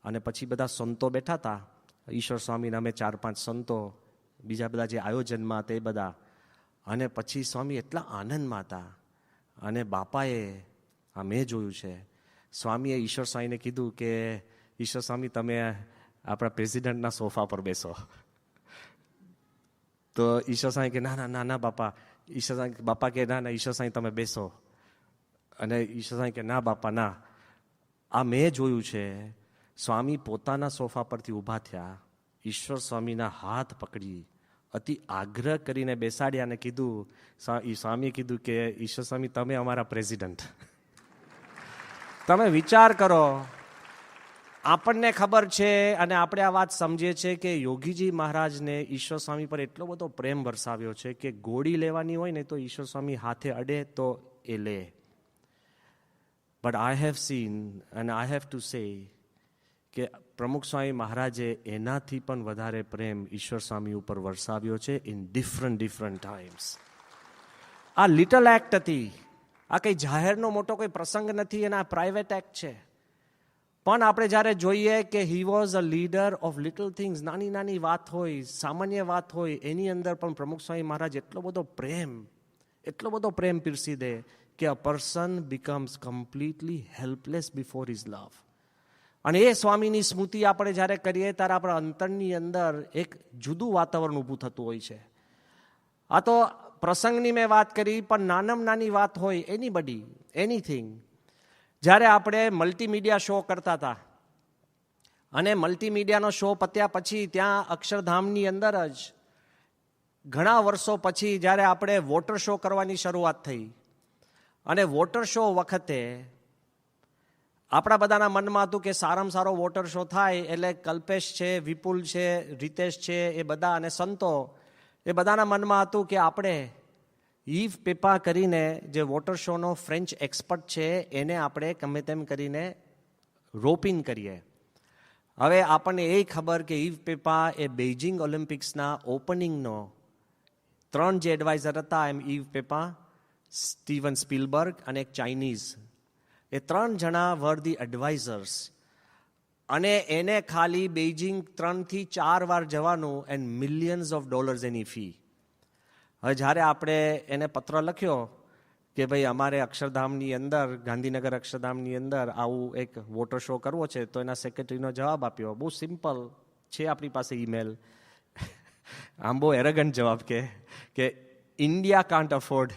અને પછી બધા સંતો બેઠા હતા, ઈશ્વર સ્વામીના અમે 4-5 સંતો, બીજા બધા જે આયોજનમાં તે બધા. અને પછી સ્વામી એટલા આનંદમાં હતા. અને બાપાએ, આ મેં જોયું છે, સ્વામીએ ઈશ્વર સ્વામીને કીધું કે ઈશ્વર સ્વામી તમે આપણા પ્રેસિડેન્ટના સોફા પર બેસો. તો ઈશ્વર સ્વામી કે ના બાપા. ઈશ્વર સ્વામી બાપા કે ના ઈશ્વર સ્વામી તમે બેસો. અને ઈશ્વર સ્વામી કે ના બાપા ના. આ મેં જોયું છે, સ્વામી પોતાના સોફા પરથી ઊભા થયા, ઈશ્વર સ્વામીના હાથ પકડી અતિ આગ્રહ કરીને બેસાડ્યા, અને કીધું, સ્વામીએ કીધું કે ઈશ્વર સ્વામી તમે અમારા પ્રેસિડેન્ટ. તમે વિચાર કરો, આપણને ખબર છે અને આપણે આ વાત સમજીએ છીએ કે યોગીજી મહારાજને ઈશ્વર સ્વામી પર એટલો બધો પ્રેમ વરસાવ્યો છે કે ગોળી લેવાની હોય ને તો ઈશ્વર સ્વામી હાથે અડે તો એ લે. But I have scene and I have to say કે પ્રમુખ સ્વામી મહારાજે એનાથી પણ વધારે પ્રેમ ઈશ્વર સ્વામી ઉપર વરસાવ્યો છે ઇન ડિફરન્ટ ટાઈમ્સ. આ લિટલ એક્ટ હતી, આ કંઈ જાહેરનો મોટો કોઈ પ્રસંગ નથી, એના પ્રાઇવેટ એક્ટ છે. પણ આપણે જ્યારે જોઈએ કે હી was a leader of little things, નાની નાની વાત હોય, સામાન્ય વાત હોય, એની અંદર પણ પ્રમુખ સ્વામી મહારાજ એટલો બધો પ્રેમ પીરસી દે કે a person becomes completely helpless before his love. અને એ સ્વામીની સ્મૃતિ આપણે જ્યારે કરીએ ત્યારે આપણા અંતરની અંદર એક જુદું વાતાવરણ ઊભું થતું હોય છે. આ તો પ્રસંગની મેં વાત કરી, પણ નાનામાં નાની વાત હોય, એનીથિંગ. જ્યારે આપણે મલ્ટીમીડિયા શો કરતા હતા અને મલ્ટીમીડિયાનો શો પત્યા પછી ત્યાં અક્ષરધામની અંદર જ ઘણા વર્ષો પછી જ્યારે આપણે વોટર શો કરવાની શરૂઆત થઈ, અને વોટર શો વખતે આપણા બધાના મનમાં હતું કે સારામાં સારો વોટર શો થાય એટલે કલ્પેશ છે, વિપુલ છે, રીતેશ છે, એ બધા અને સંતો, એ બધાના મનમાં હતું કે આપણે ઈવ પેપા કરીને જે વોટર શોનો ફ્રેન્ચ એક્સપર્ટ છે એને આપણે ગમે તેમ કરીને રોપિન કરીએ. હવે આપણને એ ખબર કે ઈવ પેપા એ બેઇજિંગ ઓલિમ્પિક્સના ઓપનિંગનો 3 જે એડવાઇઝર હતા, એમ ઈવ પેપા, સ્ટીવન સ્પીલબર્ગ અને એક ચાઇનીઝ, એ 3 જણા વર ધી એડવાઇઝર્સ. અને એને ખાલી બેઇજિંગ 3 થી 4 વાર જવાનું and millions of dollars any fee. હવે જ્યારે આપણે એને પત્ર લખ્યો કે ભાઈ અમારે અક્ષરધામની અંદર, ગાંધીનગર અક્ષરધામની અંદર આવું એક વોટર શો કરવો છે, તો એના સેક્રેટરીનો જવાબ આપ્યો, બહુ સિમ્પલ છે આપણી પાસે ઈમેલ. આમ બહુ એરેગન્ટ જવાબ કે India can't afford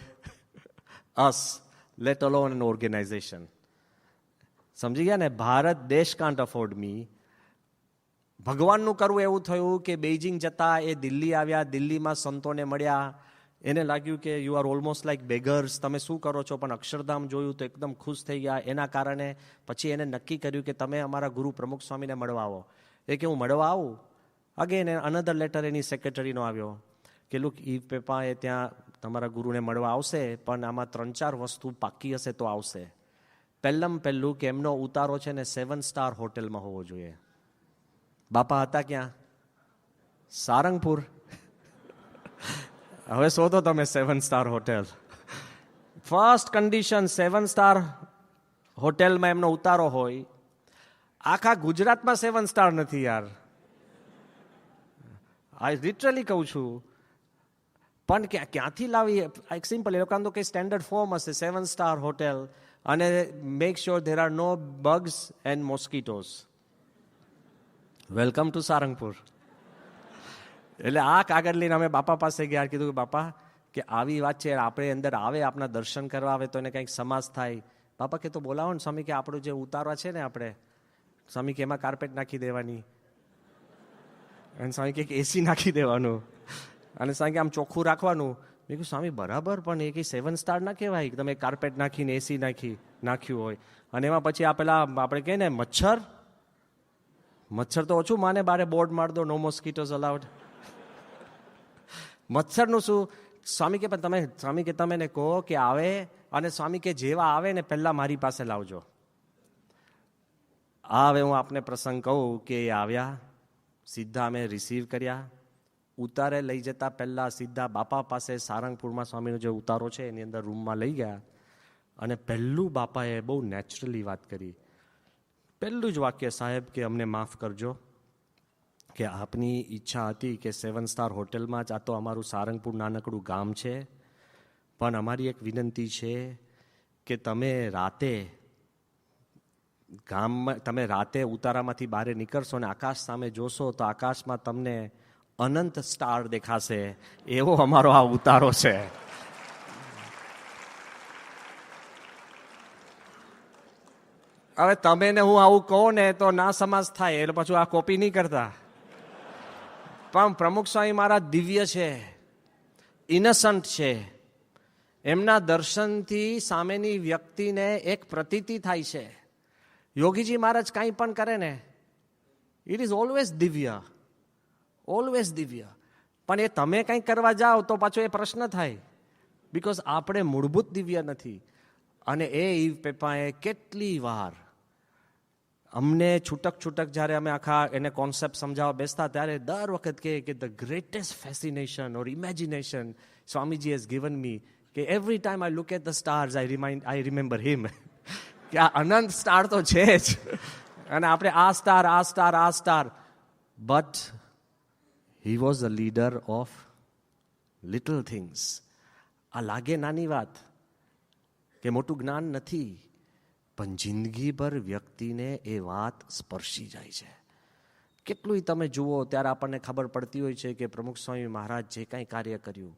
us, let alone an organization. સમજી ગયા ને? ભારત દેશ કાન્ટ અફોર્ડ મી. ભગવાનનું કરવું એવું થયું કે બેઇજિંગ જતા એ દિલ્હી આવ્યા, દિલ્હીમાં સંતોને મળ્યા, એને લાગ્યું કે યુ આર ઓલમોસ્ટ લાઈક બેગર્સ, તમે શું કરો છો, પણ અક્ષરધામ જોયું તો એકદમ ખુશ થઈ ગયા. એના કારણે પછી એને નક્કી કર્યું કે તમે અમારા ગુરુ પ્રમુખ સ્વામીને મળવા આવો. એ કે હું મળવા આવું. અગેન અનધર લેટર એની સેક્રેટરીનો આવ્યો કે લુક, ઈવ પેપા એ ત્યાં તમારા ગુરુને મળવા આવશે, પણ આમાં 3-4 વસ્તુ પાકી હશે તો આવશે. પહેલું કે એમનો ઉતારો છે ને 7 સ્ટાર હોટેલમાં હોવો જોઈએ. બાપા હતા ક્યાં? સારંગપુર. હવે શોધો તમે 7 star hotel. First condition, 7 star હોટેલમાં એમનો ઉતારો હોય. આખા ગુજરાતમાં 7 સ્ટાર નથી યાર, આ લિટરલી કહું છું. પણ ક્યાંથી લાવી? એક સિમ્પલ, એ લોકોનું કંઈ સ્ટેન્ડર્ડ ફોર્મ હશે, 7 સ્ટાર હોટેલ, અને make sure there are no bugs and mosquitoes. Welcome to Sarangpur. એટલે આ કાગળ લઈને અમે બાપા પાસે ગયા, કીધું કે બાપા કે આવી વાત છે, આપણે અંદર આવે, આપણા દર્શન કરવા આવે તો એને કંઈક સમાસ થાય. બાપા કે તો બોલાવો ને સ્વામી, કે આપણું જે ઉતારવા છે ને આપણે, સ્વામી કે એમાં કાર્પેટ નાખી દેવાની, અને સ્વામી કે એસી નાખી દેવાનું, અને સ્વામી કે આમ ચોખ્ખું રાખવાનું. મેં કહ્યું સ્વામી બરાબર, પણ એ કંઈ 7 સ્ટાર ના કહેવાય કે તમે કાર્પેટ નાખીને એસી નાખ્યું હોય. અને એમાં પછી આ પેલા આપણે કહીએ ને મચ્છર તો ઓછું માને, બારે બોર્ડ માર દો, નો મોસ્કીટોઝ અલાઉડ. મચ્છરનું શું? સ્વામી કે તમે ને કહો કે આવે, અને સ્વામી કે જેવા આવે ને પહેલા મારી પાસે લાવજો. હવે હું આપને પ્રસંગ કહું કે એ આવ્યા, સીધા અમે રિસીવ કર્યા, ઉતારે લઈ જતા પહેલા સીધા બાપા પાસે સારંગપુરમાં સ્વામીનો જે ઉતારો છે એની અંદર રૂમમાં લઈ ગયા. અને પહેલું બાપાએ બહુ નેચરલી વાત કરી. પહેલું જ વાક્ય, સાહેબ કે અમને માફ કરજો કે આપની ઈચ્છા હતી કે 7 સ્ટાર હોટેલમાં જ, આ તો અમારું સારંગપુર નાનકડું ગામ છે, પણ અમારી એક વિનંતી છે કે તમે રાતે ઉતારામાંથી બહાર નીકળશો ને આકાશ સામે જોશો તો આકાશમાં તમને અનંત સ્ટાર દેખાશે, એવો અમારો આ ઉતારો છે. હવે તમે ને હું આવું કહું ને તો ના સમાજ થાય, એટલે પાછું આ કોપી નહીં કરતા. પણ પ્રમુખ સ્વામી મારા દિવ્ય છે, ઇનસન્ટ છે. એમના દર્શનથી સામેની વ્યક્તિને એક પ્રતીતિ થાય છે. યોગીજી મહારાજ કાંઈ પણ કરે ને, ઇટ ઇઝ ઓલવેઝ દિવ્ય, ઓલવેઝ દિવ્ય. પણ એ તમે કંઈક કરવા જાઓ તો પાછો એ પ્રશ્ન થાય, બિકોઝ આપણે મૂળભૂત દિવ્ય નથી. અને એ ઈવ પેપાએ કેટલી વાર અમને છૂટક જ્યારે અમે આખા એને કોન્સેપ્ટ સમજાવવા બેસતા ત્યારે દર વખત કે the greatest fascination or imagination Swamiji has given me, કે every time I look at the stars I remember him. કે આ અનંત સ્ટાર તો છે જ, અને આપણે આ star, but he was a leader of little things. આ લાગે નાની વાત કે મોટું જ્ઞાન નથી, પણ જિંદગીભર વ્યક્તિને એ વાત સ્પર્શી જાય છે. કેટલું તમે જુઓ ત્યારે આપણને ખબર પડતી હોય છે કે પ્રમુખ સ્વામી મહારાજ જે કાંઈ કાર્ય કર્યું,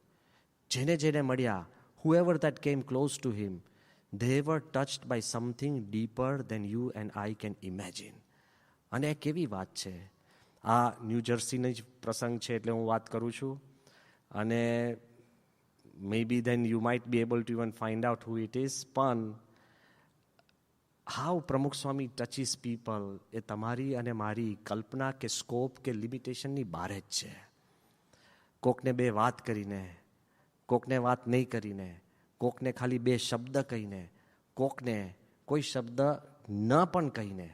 જેને જેને મળ્યા, whoever that came close to him, they were touched by something deeper than you and I can imagine. અને કેવી વાત છે. આ ન્યૂ જર્સીનો જ પ્રસંગ છે એટલે હું વાત કરું છું. અને may be then you might be able to even find out who it is. પણ હાઉ પ્રમુખ સ્વામી ટચીસ પીપલ એ તમારી અને મારી કલ્પના કે સ્કોપ કે લિમિટેશનની બહાર જ છે. કોકને બે વાત કરીને, કોકને વાત નહીં કરીને, કોકને ખાલી બે શબ્દ કહીને, કોકને કોઈ શબ્દ ન પણ કહીને.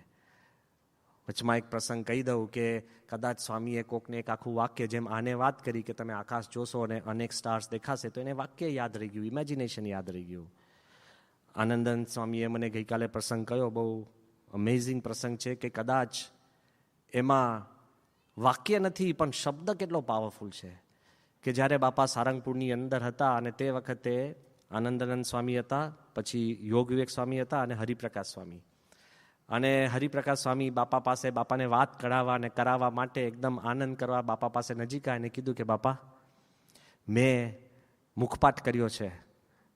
વચમાં એક પ્રસંગ કહી દઉં કે કદાચ સ્વામીએ કોકને એક આખું વાક્ય, જેમ આને વાત કરી કે તમે આકાશ જોશો અને અનેક સ્ટાર્સ દેખાશે, તો એને વાક્ય યાદ રહી ગયું, ઇમેજિનેશન યાદ રહી ગયું. આનંદન સ્વામીએ મને ગઈકાલે પ્રસંગ કહ્યો, બહુ અમેઝિંગ પ્રસંગ છે કે કદાચ એમાં વાક્ય નથી પણ શબ્દ કેટલો પાવરફુલ છે. કે જ્યારે બાપા સારંગપુરની અંદર હતા અને તે વખતે આનંદાનંદ સ્વામી હતા, પછી યોગ વિવેક સ્વામી હતા અને હરિપ્રકાશ સ્વામી. અને હરિપ્રકાશ સ્વામી બાપા પાસે બાપાને વાત કરાવવા અને કરાવવા માટે એકદમ આનંદ કરવા બાપા પાસે નજીક આવીને કીધું કે બાપા, મેં મુખપાઠ કર્યો છે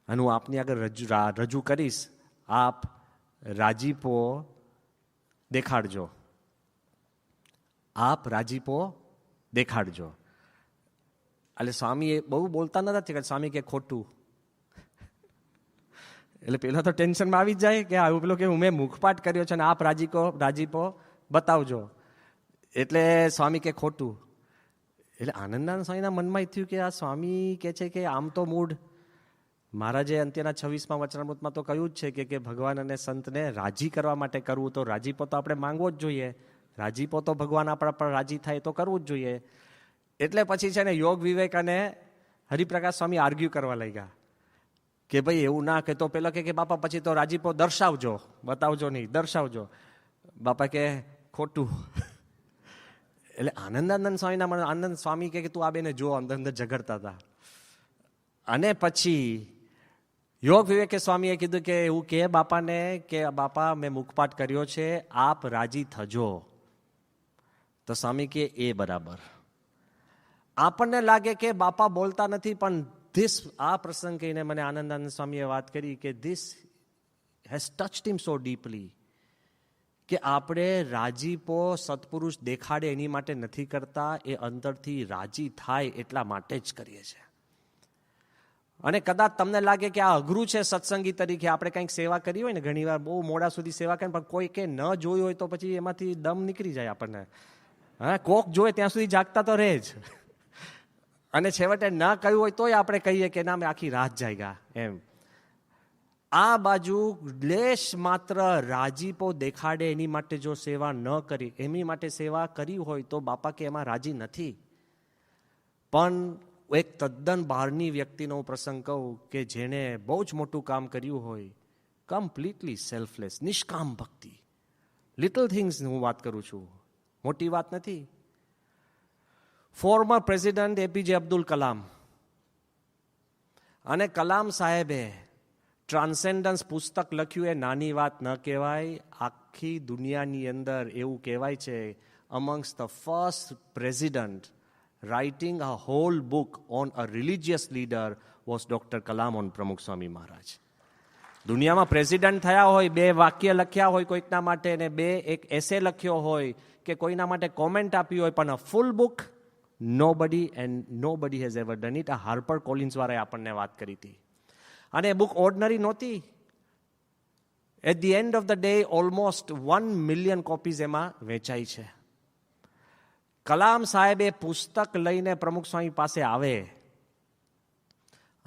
અને હું આપની આગળ રજૂ કરીશ, આપ રાજીપો દેખાડજો, આપ રાજીપો દેખાડજો. એટલે સ્વામી એ બહુ બોલતા નથી કે સ્વામી કે ખોટું. એટલે પેલા તો ટેન્શનમાં આવી જ જાય કે આવું પેલું કે મેં મુખપાઠ કર્યો છે ને આપ રાજીપો બતાવજો. એટલે સ્વામી કે ખોટું. એટલે આનંદાનંદ સ્વામીના મનમાં થયું કે આ સ્વામી કે છે કે આમ તો મૂળ મહારાજે અંત્યના 26મા વચનામૃતમાં તો કહ્યું જ છે કે ભગવાન અને સંતને રાજી કરવા માટે કરવું, તો રાજીપો તો આપણે માંગવો જ જોઈએ. રાજીપો તો ભગવાન આપણા પર રાજી થાય તો કરવું જ જોઈએ. એટલે પછી છે ને યોગ વિવેક અને હરિપ્રકાશ સ્વામી આર્ગ્યુ કરવા લાગ્યા કે ભાઈ એવું ના કે, તો પેલો કે બાપા પછી તો રાજીપો દર્શાવજો, બતાવજો નહીં, દર્શાવજો. બાપા કે ખોટું. એટલે આનંદાનંદ સ્વામીના મને આનંદ સ્વામી કે તું આ બેને જો, અંદર અંદર ઝઘડતા હતા. અને પછી યોગ વિવેકે સ્વામીએ કીધું કે એવું કે બાપાને કે બાપા મેં મુખપાઠ કર્યો છે, આપ રાજી થજો. તો સ્વામી કે એ બરાબર. આપણને લાગે કે બાપા બોલતા નથી, પણ આ પ્રસંગ કહીને મને આનંદાનંદ સ્વામીએ વાત કરી કે this has touched him so deeply કે આપણે રાજીપો સત્પુરુષ દેખાડે એની માટે નથી કરતા, એ અંદરથી રાજી થાય એટલા માટે જ કરીએ છીએ. અને કદાચ તમને લાગે કે આ અઘરું છે સત્સંગી તરીકે, આપણે કંઈક સેવા કરી હોય ને, ઘણી વાર બહુ મોડા સુધી સેવા કરી, પણ કોઈ કે ન જોયું હોય તો પછી એમાંથી દમ નીકળી જાય આપણને. હા, કોક જોવે ત્યાં સુધી જાગતા તો રહે જ. અને છેવટે ન કહ્યું હોય તોય આપણે કહીએ કે ના મેં આખી રાત જાગ્યા એમ. આ બાજુ લેશ માત્ર રાજીપો દેખાડે એની માટે જો સેવા ન કરી, એની માટે સેવા કરી હોય તો બાપા કે એમાં રાજી નથી. પણ એક તદ્દન બહારની વ્યક્તિનો પ્રસંગ કહું કે જેણે બહુ જ મોટું કામ કર્યું હોય, કમ્પ્લીટલી સેલ્ફલેસ, નિષ્કામ ભક્તિ, લિટલ થિંગ્સ હું વાત કરું છું, મોટી વાત નથી. Former president APJ Abdul Kalam અને કલામ સાહેબે ટ્રાન્સેન્ડન્સ પુસ્તક લખ્યું, એ નાની વાત ન કહેવાય. આખી દુનિયાની અંદર એવું કહેવાય છે amongst the first president writing a whole book on a religious leader was Dr. Kalam on પ્રમુખ સ્વામી મહારાજ. દુનિયામાં પ્રેસિડન્ટ થયા હોય, બે વાક્ય લખ્યા હોય કોઈકના માટે, ને બે એક એસે લખ્યો હોય કે કોઈના માટે કોમેન્ટ આપી હોય, પણ full book nobody has ever done it. આ હાર્પર કોલિન્સ વાળાએ આપણને વાત કરી હતી. અને એ બુક ઓર્ડિનરી નહોતી. At the end of the day almost 1 million copies એમાં વેચાઈ છે. કલામ સાહેબ એ પુસ્તક લઈને પ્રમુખ સ્વામી પાસે આવે,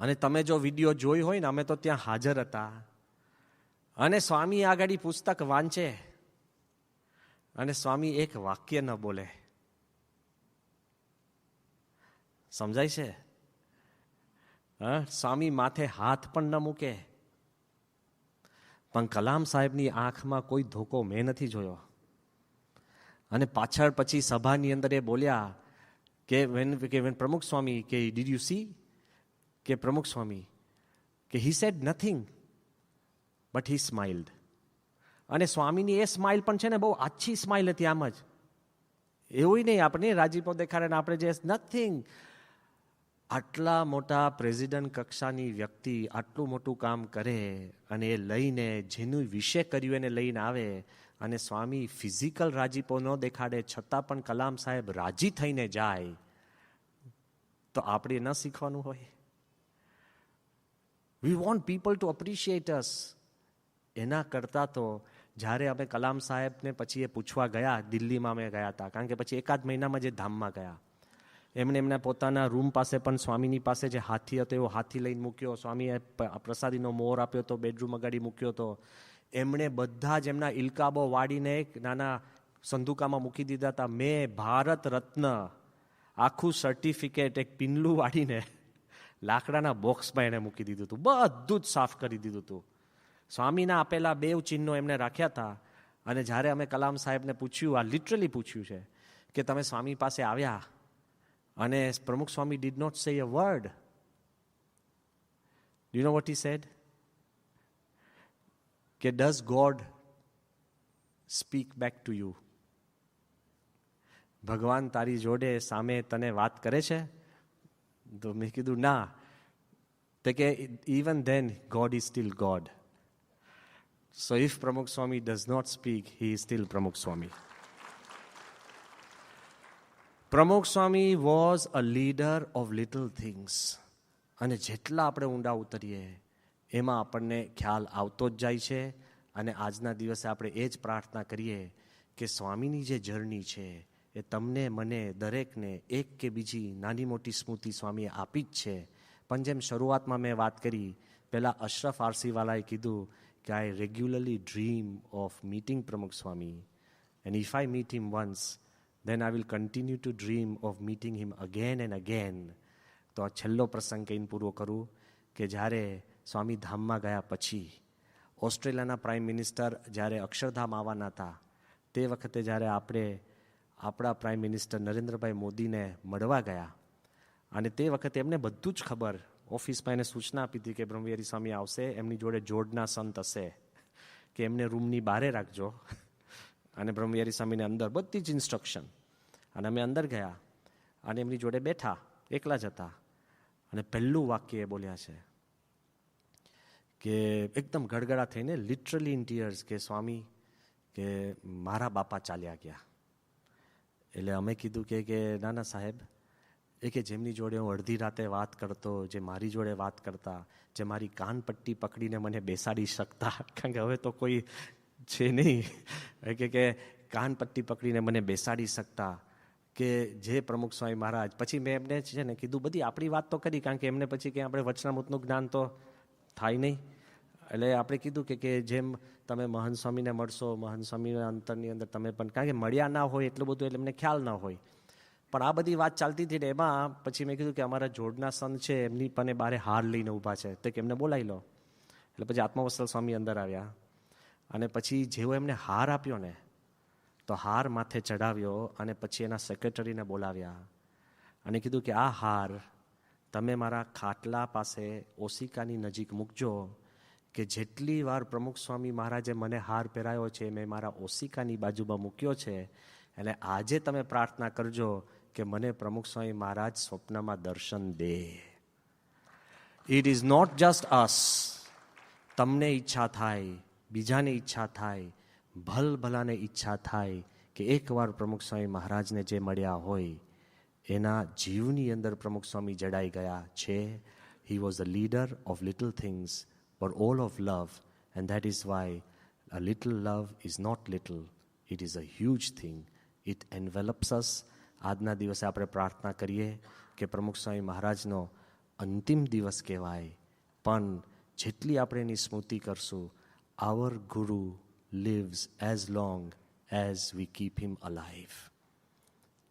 અને તમે જો વિડીયો જોઈ હોય ને, અમે તો ત્યાં હાજર હતા, અને સ્વામી આગળ પુસ્તક વાંચે અને સ્વામી એક વાક્ય ન બોલે. સમજાય છે? સ્વામી માથે હાથ પણ ન મૂકે. પણ કલામ સાહેબની આંખમાં કોઈ ધોકો મેં નથી જોયો. અને પાછળ પછી સભાની અંદર એ બોલ્યા કે વેન પ્રમુખ સ્વામી કે ડીડ યુ સી, કે પ્રમુખ સ્વામી કે he said nothing but he smiled. અને સ્વામીની એ સ્માઇલ પણ છે ને બહુ આછી સ્માઇલ હતી, આમ જ એવું નહીં આપણે રાજીપો દેખાડે ને આપણે જે નથિંગ. આટલા મોટા પ્રેસિડન્ટ કક્ષાની વ્યક્તિ આટલું મોટું કામ કરે અને એ લઈને જેનું વિશે કર્યું એને લઈને આવે અને સ્વામી ફિઝિકલ રાજીપો ન દેખાડે છતાં પણ કલામ સાહેબ રાજી થઈને જાય, તો આપણે ન શીખવાનું હોય? We want people to appreciate us. એના કરતાં તો જ્યારે અમે કલામ સાહેબને પછી એ પૂછવા ગયા, દિલ્હીમાં અમે ગયા હતા, કારણ કે પછી એકાદ મહિનામાં જે ધામમાં ગયા, એમણે એમના પોતાના રૂમ પાસે પણ સ્વામીની પાસે જે હાથી હતો એવો હાથી લઈને મૂક્યો, સ્વામીએ પ્રસાદીનો મોર આપ્યો હતો, બેડરૂમ અગાડી મૂક્યો હતો. એમણે બધા જ એમના ઇલકાબો વાળીને એક નાના સંદુકામાં મૂકી દીધા હતા. મેં ભારત રત્ન આખું સર્ટિફિકેટ એક પિનલું વાળીને લાકડાના બોક્સમાં એણે મૂકી દીધું હતું, બધું જ સાફ કરી દીધું હતું. સ્વામીના આપેલા 2 ચિહ્નો એમણે રાખ્યા હતા. અને જ્યારે અમે કલામ સાહેબને પૂછ્યું, આ લિટરલી પૂછ્યું છે કે તમે સ્વામી પાસે આવ્યા અને પ્રમુખ સ્વામી did not say a word. Do you know what he said? કે does God speak back to you? ભગવાન તારી જોડે સામે તને વાત કરે છે? તો મેં કીધું ના. તો કે even then God is still God. So if Pramukh Swami does not speak, he is still Pramukh Swami. Pramukh Swami was a leader of little things. અને જેટલા આપણે ઊંડા ઉતરીએ એમાં આપણને ખ્યાલ આવતો જ જાય છે. અને આજના દિવસે આપણે એ જ પ્રાર્થના કરીએ કે સ્વામીની જે જર્ની છે એ તમને, મને, દરેકને એક કે બીજી નાની મોટી સ્મૃતિ સ્વામીએ આપી જ છે. પણ જેમ શરૂઆતમાં મેં વાત કરી, પહેલાં અશરફ આરસીવાલાએ કીધું કે I regularly dream of meeting Pramukh Swami, and if I meet him once, then I will continue to dream of meeting him again and again. તો આ છેલ્લો પ્રસંગ કહીને પૂરો કરું કે જ્યારે સ્વામી ધામમાં ગયા પછી ઓસ્ટ્રેલિયાના પ્રાઇમ મિનિસ્ટર જ્યારે અક્ષરધામ આવવાના હતા, તે વખતે જ્યારે આપણે આપણા પ્રાઇમ મિનિસ્ટર નરેન્દ્રભાઈ મોદીને મળવા ગયા, અને તે વખતે એમને બધું જ ખબર, ઓફિસમાં એને સૂચના આપી હતી કે બ્રહ્મવિહારી સ્વામી આવશે, એમની જોડે જોડના સંત હશે કે એમને રૂમની બહારે રાખજો, અને બ્રહ્મવિહારી સ્વામીને અંદર, બધી જ ઇન્સ્ટ્રક્શન. અને અમે અંદર ગયા અને એમની જોડે બેઠા, એકલા જ હતા. અને પહેલું વાક્ય એ બોલ્યા છે કે એકદમ ગડગડા થઈને, લિટરલી ઇન ટીયર્સ, કે સ્વામી કે મારા બાપા ચાલ્યા ગયા. એટલે અમે કીધું કે ના ના સાહેબ, એ કે જેમની જોડે હું અડધી રાતે વાત કરતો, જે મારી જોડે વાત કરતા, જે મારી કાન પટ્ટી પકડીને મને બેસાડી શકતા, કારણ કે હવે તો કોઈ છે નહીં, કે કાન પટ્ટી પકડીને મને બેસાડી શકતા, કે જે પ્રમુખ સ્વામી મહારાજ. પછી મેં એમને છે ને કીધું, બધી આપણી વાત તો કરી, કારણ કે એમને પછી કે આપણે વચનામૃતનું જ્ઞાન તો થાય નહીં. એટલે આપણે કીધું કે જેમ તમે મહંત સ્વામીને મળશો, મહંત સ્વામીના અંતરની અંદર તમે પણ, કારણ કે મળ્યા ના હોય એટલું બધું, એટલે એમને ખ્યાલ ના હોય. પણ આ બધી વાત ચાલતી હતી ને એમાં પછી મેં કીધું કે અમારા જોડના સંત છે, એમની પણ બારે હાર લઈને ઊભા છે, તો કે એમને બોલાવી લો. એટલે પછી આત્મવત્સલ સ્વામી અંદર આવ્યા અને પછી જેવો એમને હાર આપ્યો ને, તો હાર માથે ચડાવ્યો અને પછી એના સેક્રેટરીને બોલાવ્યા અને કીધું કે આ હાર તમે મારા ખાટલા પાસે ઓશિકાની નજીક મૂકજો, કે જેટલી વાર પ્રમુખ સ્વામી મહારાજે મને હાર પહેરાયો છે મેં મારા ઓશિકાની બાજુમાં મૂક્યો છે. એટલે આજે તમે પ્રાર્થના કરજો કે મને પ્રમુખ સ્વામી મહારાજ સ્વપ્નમાં દર્શન દે. ઇટ ઇઝ નોટ જસ્ટ અસ. તમને ઈચ્છા થાય, બીજાને ઈચ્છા થાય, ભલભલાને ઈચ્છા થાય કે એકવાર પ્રમુખ સ્વામી મહારાજને જે મળ્યા હોય એના જીવની અંદર પ્રમુખ સ્વામી જડાઈ ગયા છે. He was a leader of little things for all of love, and that is why a little love is not little, it is a huge thing. It envelops us. આજના દિવસે આપણે પ્રાર્થના કરીએ કે પ્રમુખ સ્વામી મહારાજનો અંતિમ દિવસ કહેવાય, પણ જેટલી આપણે એની સ્મૃતિ કરશું, our Guru lives as long as we keep him alive.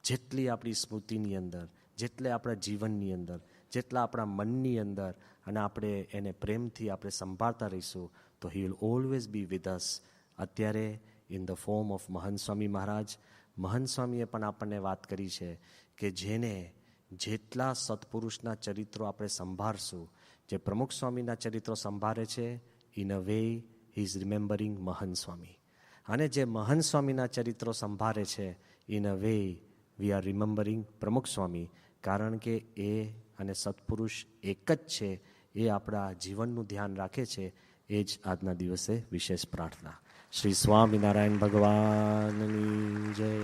જેટલી આપણી સ્મૃતિની અંદર, જેટલે આપણા જીવનની અંદર, જેટલા આપણા મનની અંદર, અને આપણે એને પ્રેમથી આપણે સંભાળતા રહીશું, તો he will always be with us. અત્યારે ઇન ધ ફોર્મ ઓફ મહંત સ્વામી મહારાજ, મહંત સ્વામીએ પણ આપણને વાત કરી છે કે જેને જેટલા સત્પુરુષના ચરિત્રો આપણે સંભાળશું, જે પ્રમુખ સ્વામીના ચરિત્રો સંભાળે છે, in a way he is remembering મહંત સ્વામી. અને જે મહંત સ્વામીના ચરિત્રો સંભાળે છે, in a way we are remembering પ્રમુખ સ્વામી. કારણ કે એ અને સત્પુરુષ એક જ છે, એ આપણા જીવનનું ધ્યાન રાખે છે. એ જ આજના દિવસે વિશેષ પ્રાર્થના. શ્રી સ્વામિનારાયણ ભગવાનની જય.